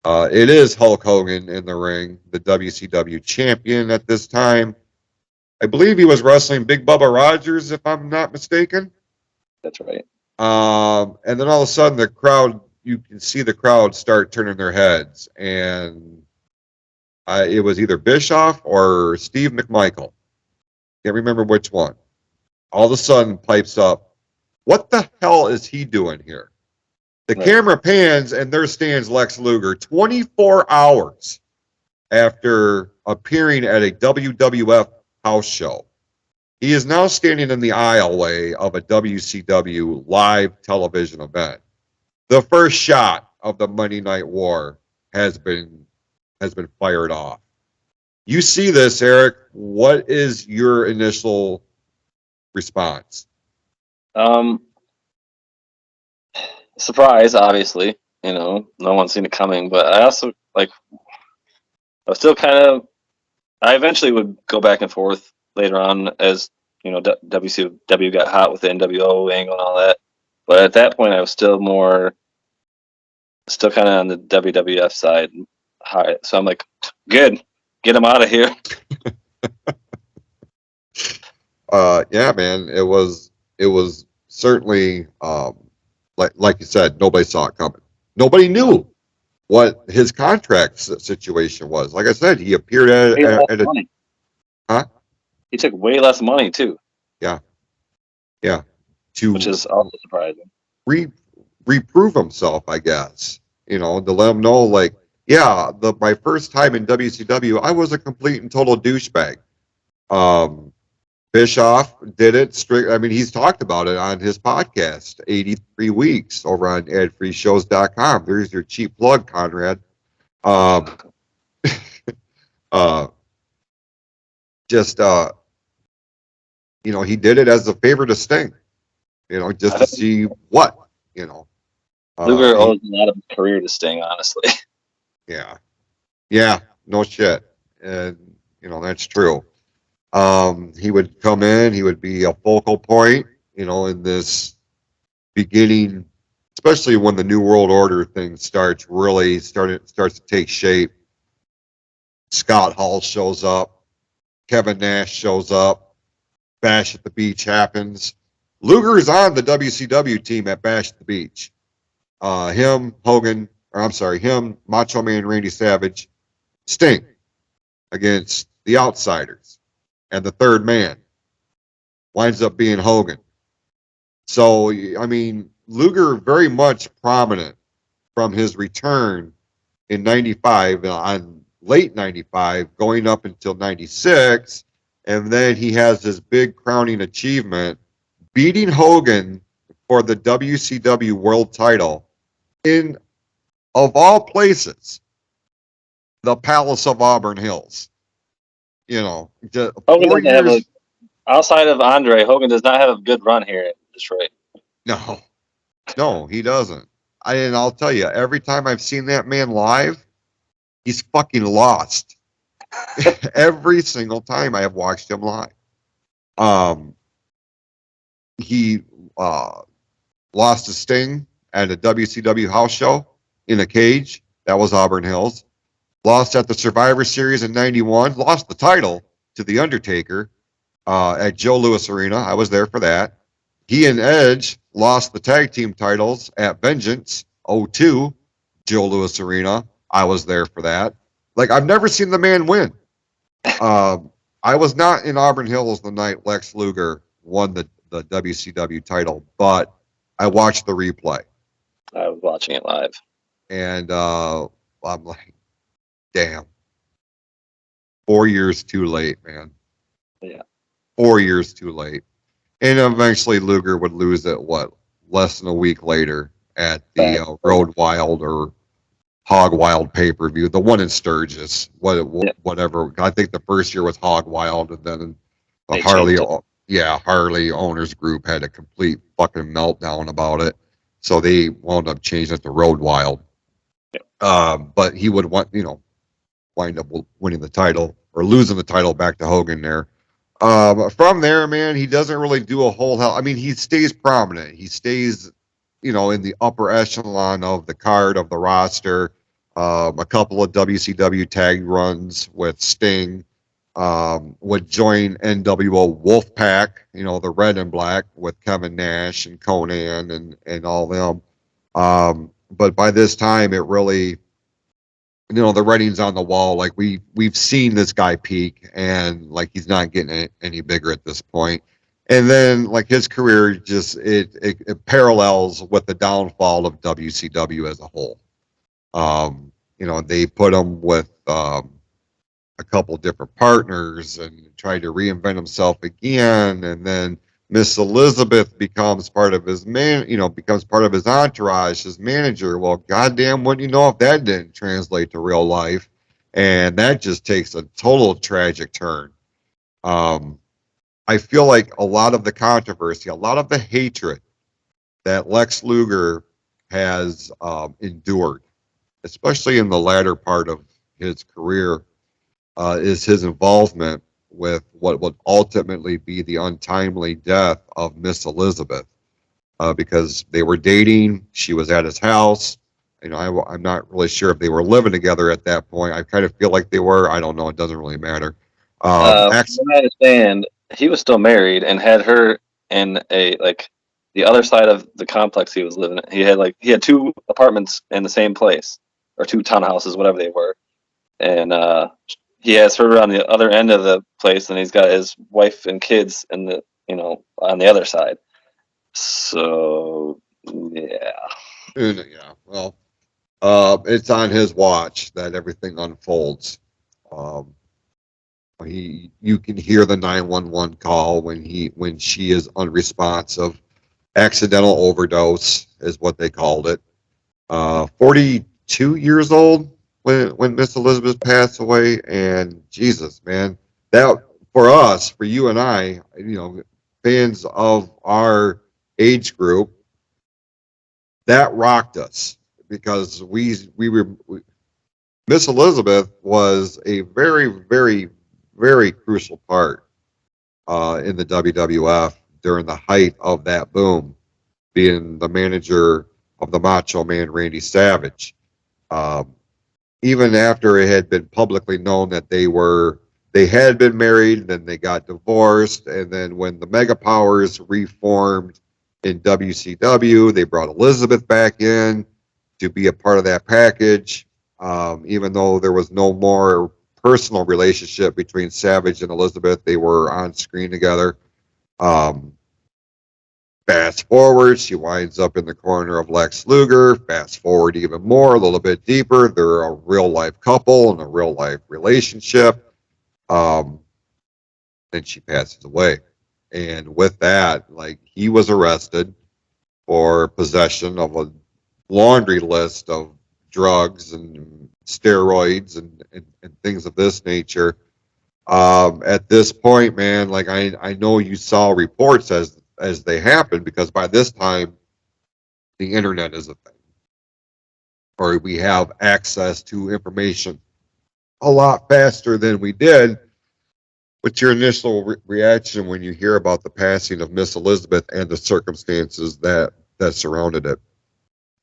It is Hulk Hogan in the ring, the WCW champion at this time. I believe he was wrestling Big Bubba Rogers, if I'm not mistaken. That's right. And then all of a sudden, you can see the crowd start turning their heads, and it was either Bischoff or Steve McMichael. Can't remember which one. All of a sudden pipes up, what the hell is he doing here? The camera pans and there stands Lex Luger 24 hours after appearing at a WWF house show. He is now standing in the aisleway of a WCW live television event. The first shot of the Monday Night War has been fired off. You see this, Eric. What is your initial response? Surprise, obviously. No one's seen it coming, but I also I was still I eventually would go back and forth later on as WCW got hot with the NWO angle and all that. But at that point, I was still kind of on the WWF side. So I'm like, good, get him out of here. Yeah, man, it was certainly like you said, nobody saw it coming. Nobody knew what his contract situation was. Like I said, he appeared at a money. Huh? He took way less money too. Yeah. Which is also surprising. Reprove himself, I guess. To let him know, my first time in WCW, I was a complete and total douchebag. Bischoff did it strict. I mean, he's talked about it on his podcast, 83 Weeks, over on adfreeshows.com. There's your cheap plug, Conrad. just, he did it as a favor to Sting, just to see what, Luger owes a lot of his career to Sting, honestly. Yeah. Yeah, no shit. And, that's true. He would come in, he would be a focal point, in this beginning, especially when the New World Order thing starts to take shape. Scott Hall shows up, Kevin Nash shows up, Bash at the Beach happens. Luger is on the WCW team at Bash at the Beach. Him, Macho Man Randy Savage, Sting against the Outsiders. And the third man winds up being Hogan. So, Luger very much prominent from his return in 95, on late 95, going up until 96. And then he has this big crowning achievement, beating Hogan for the WCW World title in, of all places, the Palace of Auburn Hills. Hogan doesn't have outside of Andre, Hogan does not have a good run here in Detroit. No, he doesn't. And I'll tell you, every time I've seen that man live, he's fucking lost. Every single time I have watched him live. He lost to Sting at a WCW house show in a cage. That was Auburn Hills. Lost at the Survivor Series in 91. Lost the title to The Undertaker at Joe Louis Arena. I was there for that. He and Edge lost the tag team titles at Vengeance 02, Joe Louis Arena. I was there for that. Like, I've never seen the man win. I was not in Auburn Hills the night Lex Luger won the WCW title, but I watched the replay. I was watching it live. And I'm like, damn. 4 years too late, man. Yeah. 4 years too late. And eventually Luger would lose it, less than a week later at the Road Wild or Hog Wild pay-per-view, the one in Sturgis, whatever. I think the first year was Hog Wild, and then the Harley owners group had a complete fucking meltdown about it. So they wound up changing it to Road Wild. Yeah. But he would wind up winning the title or losing the title back to Hogan there. From there, man, he doesn't really do a whole hell. He stays prominent. He stays, in the upper echelon of the card of the roster. A couple of WCW tag runs with Sting. Would join NWO Wolfpack, the red and black with Kevin Nash and Conan and all them. But by this time, it really, the writing's on the wall. Like we've seen this guy peak, and like he's not getting any bigger at this point. And then like his career just it parallels with the downfall of WCW as a whole. They put him with a couple different partners and tried to reinvent himself again, and then Miss Elizabeth becomes part of his entourage, his manager. Well, goddamn, wouldn't you know if that didn't translate to real life? And that just takes a total tragic turn. I feel like a lot of the controversy, a lot of the hatred that Lex Luger has endured, especially in the latter part of his career, is his involvement with what would ultimately be the untimely death of Miss Elizabeth, because they were dating. She was at his house. I'm not really sure if they were living together at that point. I kind of feel like they were. I don't know. It doesn't really matter. From what I understand, he was still married and had her in the other side of the complex he was living in. He had two apartments in the same place, or two townhouses, whatever they were, and he has her on the other end of the place, and he's got his wife and kids on the other side. So yeah. Yeah. Well, it's on his watch that everything unfolds. You can hear the 911 call when she is unresponsive. Accidental overdose is what they called it. 42 years old when Miss Elizabeth passed away, and Jesus, man, that for us, for you and I, fans of our age group, that rocked us because Miss Elizabeth was a very, very, very crucial part in the WWF during the height of that boom, being the manager of the Macho Man Randy Savage. Um, Even after it had been publicly known that they had been married, then they got divorced, and then when the Mega Powers reformed in WCW, they brought Elizabeth back in to be a part of that package. Even though there was no more personal relationship between Savage and Elizabeth, they were on screen together. Um, Fast forward, she winds up in the corner of Lex Luger. Fast forward even more, a little bit deeper. They're a real life couple and a real life relationship. Then she passes away. And with that, like, he was arrested for possession of a laundry list of drugs and steroids and things of this nature. At this point, man, like I know you saw reports as they happened, because by this time the internet is a thing, or we have access to information a lot faster than we did. What's your initial reaction when you hear about the passing of Miss Elizabeth and the circumstances that surrounded it?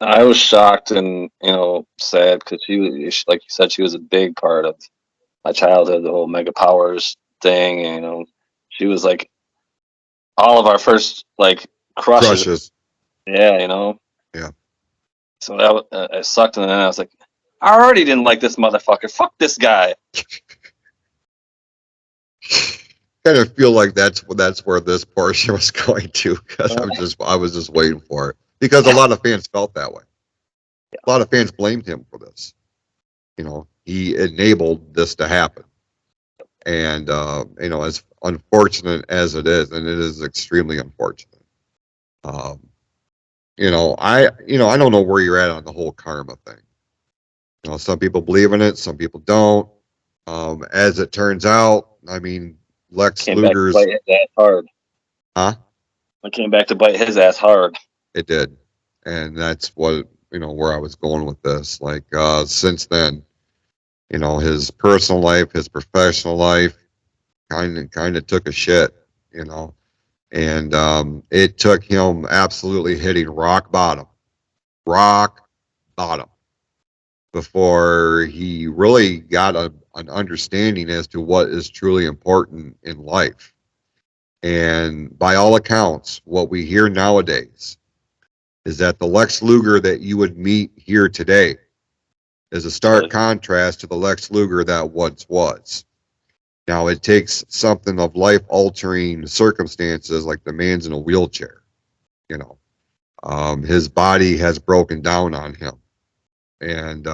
I was shocked and sad because she was, like you said, she was a big part of my childhood, the whole Mega Powers thing. And, she was like all of our first like crushes. Crushes. Yeah, Yeah. So that it sucked, and then I was like, I already didn't like this motherfucker. Fuck this guy. Kind of feel like that's where this portion was going to, because I was just waiting for it, because a lot of fans felt that way. A lot of fans blamed him for this. He enabled this to happen, and as unfortunate as it is, and it is extremely unfortunate. I don't know where you're at on the whole karma thing. Some people believe in it, some people don't. As it turns out, I mean, Lex Luger's. Back to bite his ass hard. Huh? It came back to bite his ass hard. It did, and that's what where I was going with this. Like, since then, his personal life, his professional life, kind of took a shit. And it took him absolutely hitting rock bottom, before he really got an understanding as to what is truly important in life. And by all accounts, what we hear nowadays is that the Lex Luger that you would meet here today is a stark contrast to the Lex Luger that once was. Now, it takes something of life-altering circumstances, like the man's in a wheelchair. His body has broken down on him. And,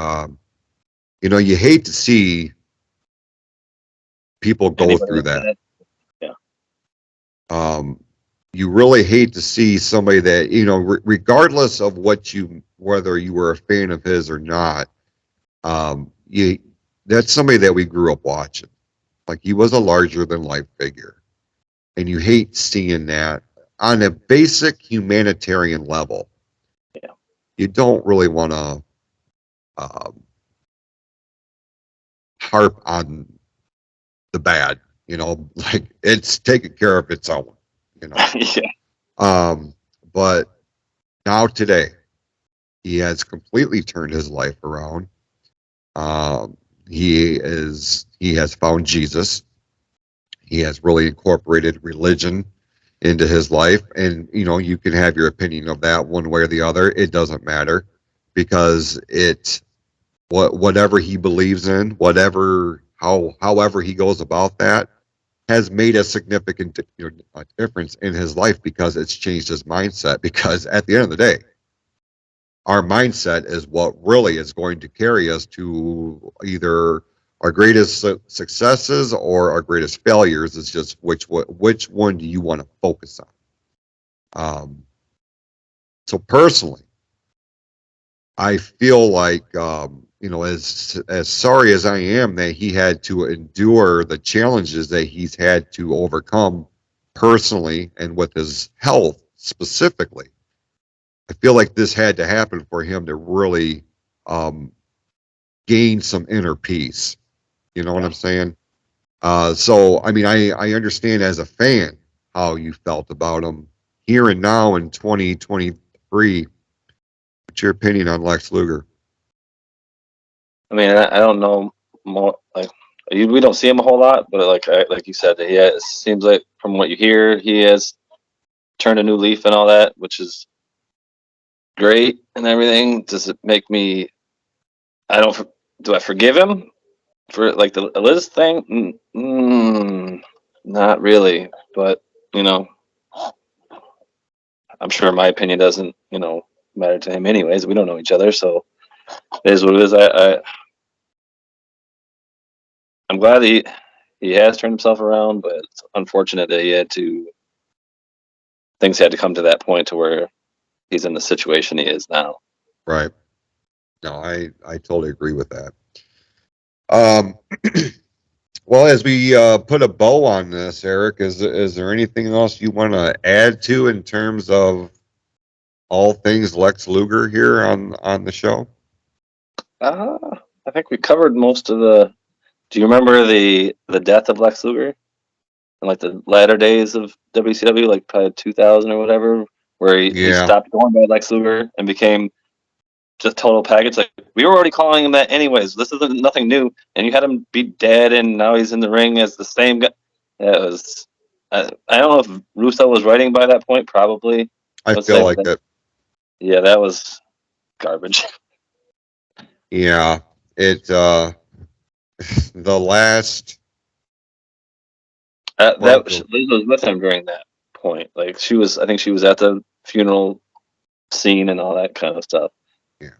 you hate to see people go through that. Yeah. You really hate to see somebody that, regardless of whether you were a fan of his or not, that's somebody that we grew up watching. Like, he was a larger than life figure. And you hate seeing that on a basic humanitarian level. Yeah. You don't really want to harp on the bad, like, it's taking care of its own, Yeah. But now today, he has completely turned his life around. He has found Jesus. He has really incorporated religion into his life, and you can have your opinion of that one way or the other. It doesn't matter, because whatever he believes in, however he goes about that, has made a significant difference in his life, because it's changed his mindset. Because at the end of the day, our mindset is what really is going to carry us to either our greatest successes or our greatest failures. It's just which one do you want to focus on? So personally, I feel like, as sorry as I am that he had to endure the challenges that he's had to overcome personally and with his health specifically. I feel like this had to happen for him to really um, gain some inner peace. You know what I'm saying? So, I mean, I understand as a fan how you felt about him here and now in 2023. What's your opinion on Lex Luger? I mean, I don't know more. Like, we don't see him a whole lot, but like you said, it seems like from what you hear, he has turned a new leaf and all that, which is great and everything. Does it make me? I don't. Do I forgive him for like the Liz thing? Not really, but you know, I'm sure my opinion doesn't matter to him anyways. We don't know each other, so it is what it is. I'm glad he has turned himself around, but it's unfortunate that things had to come to that point to where he's in the situation he is now. Right. No, I totally agree with that. Um, well, as we put a bow on this, Eric, is there anything else you want to add to in terms of all things Lex Luger here on the show? I think we covered most of the. Do you remember the death of Lex Luger in like the latter days of WCW, like probably 2000 or whatever, where he Yeah, stopped going by Lex Luger and became just total package. Like we were already calling him that anyways. This isn't nothing new, and you had him be dead, and now he's in the ring as the same guy. Yeah, it was. I don't know if Russo was writing by that point. Probably. I Let's feel say, like it. yeah, that was garbage. Yeah, it the last. Well, Liz was with him during that point. Like she was, I think she was at the funeral scene and all that kind of stuff. yeah,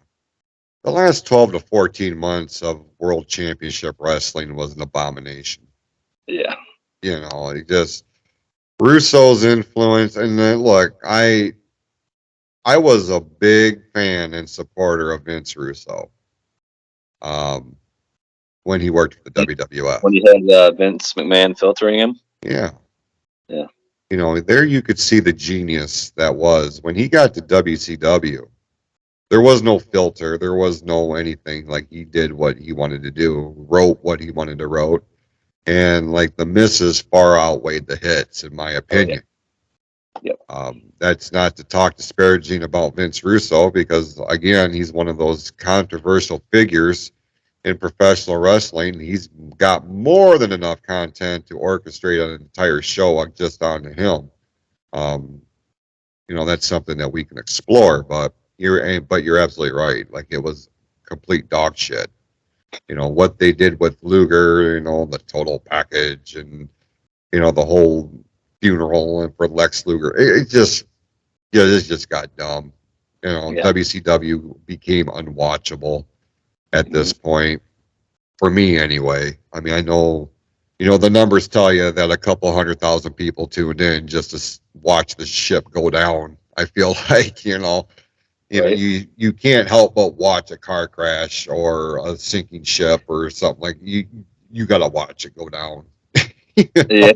the last 12 to 14 months of World Championship Wrestling was an abomination. Yeah. You know, it just Russo's influence, and then look, I was a big fan and supporter of Vince Russo. Um, when he worked for the WWF. When he had Vince McMahon filtering him. Yeah. Yeah. You know, there you could see the genius that was when he got to WCW. There was no filter. There was no anything. Like he did what he wanted to do, wrote what he wanted to wrote, and like the misses far outweighed the hits, in my opinion. Oh, yeah. Yep. That's not to talk disparaging about Vince Russo because again, he's one of those controversial figures in professional wrestling. He's got more than enough content to orchestrate an entire show just onto him. That's something that we can explore, but you're absolutely right. Like it was complete dog shit. What they did with Luger, the total package and, the whole funeral and for Lex Luger, it just got dumb. WCW became unwatchable at this point, for me anyway. I mean, I know, the numbers tell you that a couple 100,000 people tuned in just to watch the ship go down. I feel like, Right. you can't help but watch a car crash or a sinking ship or something like you got to watch it go down. Yeah.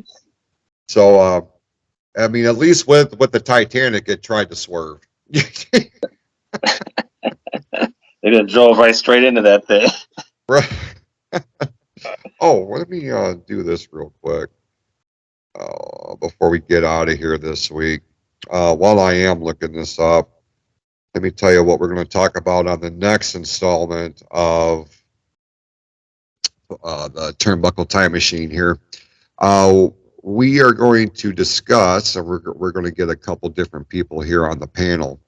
So, I mean, at least with the Titanic, it tried to swerve. They just drove right straight into that thing. Right. Oh, let me do this real quick before we get out of here this week. While I am looking this up, let me tell you what we're going to talk about on the next installment of the Turnbuckle Time Machine here. We are going to discuss, and we're going to get a couple different people here on the panel.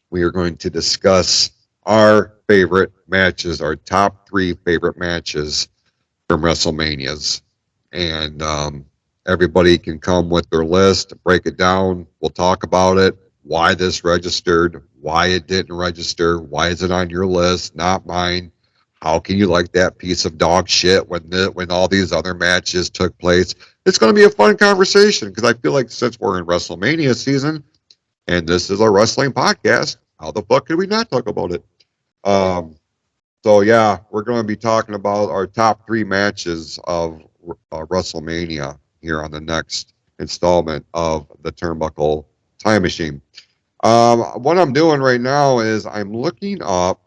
We are going to discuss our favorite matches, our top 3 favorite matches from WrestleManias. And everybody can come with their list, break it down. We'll talk about it, why this registered, why it didn't register, why is it on your list, not mine. How can you like that piece of dog shit when all these other matches took place? It's going to be a fun conversation because I feel like since we're in WrestleMania season, And this is a wrestling podcast. How the fuck could we not talk about it? So yeah, we're going to be talking about our top 3 matches of WrestleMania here on the next installment of the Turnbuckle Time Machine. What I'm doing right now is I'm looking up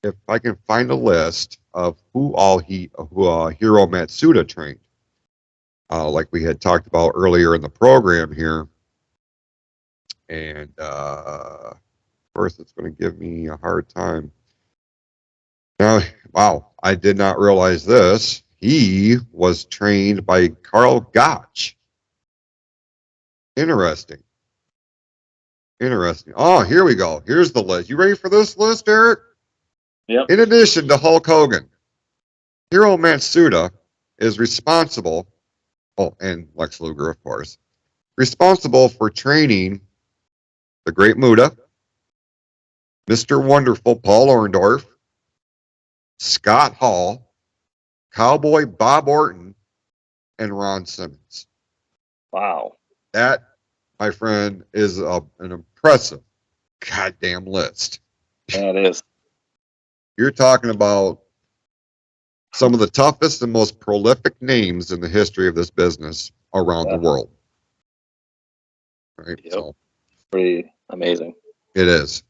if I can find a list of who Hiro Matsuda trained. Like we had talked about earlier in the program here. And of course, it's going to give me a hard time. Now, wow, I did not realize this. He was trained by Karl Gotch. Interesting. Oh, here we go. Here's the list. You ready for this list, Eric? Yep. In addition to Hulk Hogan, Hiro Matsuda is responsible, and Lex Luger, of course, responsible for training the Great Muta, Mr. Wonderful Paul Orndorff, Scott Hall, Cowboy Bob Orton, and Ron Simmons. Wow. That, my friend, is an impressive goddamn list. That is. You're talking about some of the toughest and most prolific names in the history of this business around the world. Right? Yep. So pretty amazing. It is.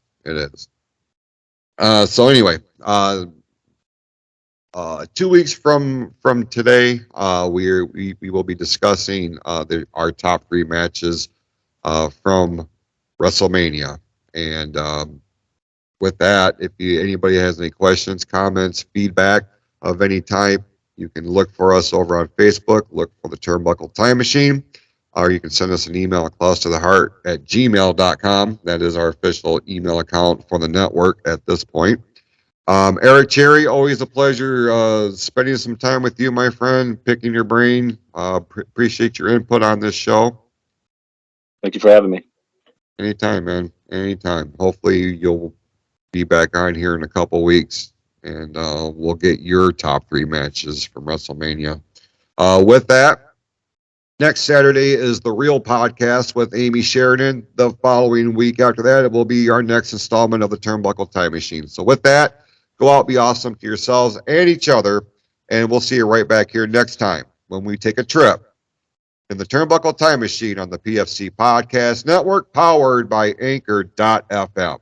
So anyway, 2 weeks from today, we will be discussing our top 3 matches from WrestleMania. And with that, if anybody has any questions, comments, feedback of any type, you can look for us over on Facebook. Look for the Turnbuckle Time Machine. Or you can send us an email at clousetotheheart@gmail.com. That is our official email account for the network at this point. Eric Cherry, always a pleasure spending some time with you, my friend, picking your brain. Appreciate your input on this show. Thank you for having me. Anytime, man. Anytime. Hopefully you'll be back on here in a couple weeks, and we'll get your top 3 matches from WrestleMania. With that, next Saturday is the Real Podcast with Amy Sheridan. The following week after that, it will be our next installment of the Turnbuckle Time Machine. So with that, go out, be awesome to yourselves and each other, and we'll see you right back here next time when we take a trip in the Turnbuckle Time Machine on the PFC Podcast Network, powered by Anchor.fm.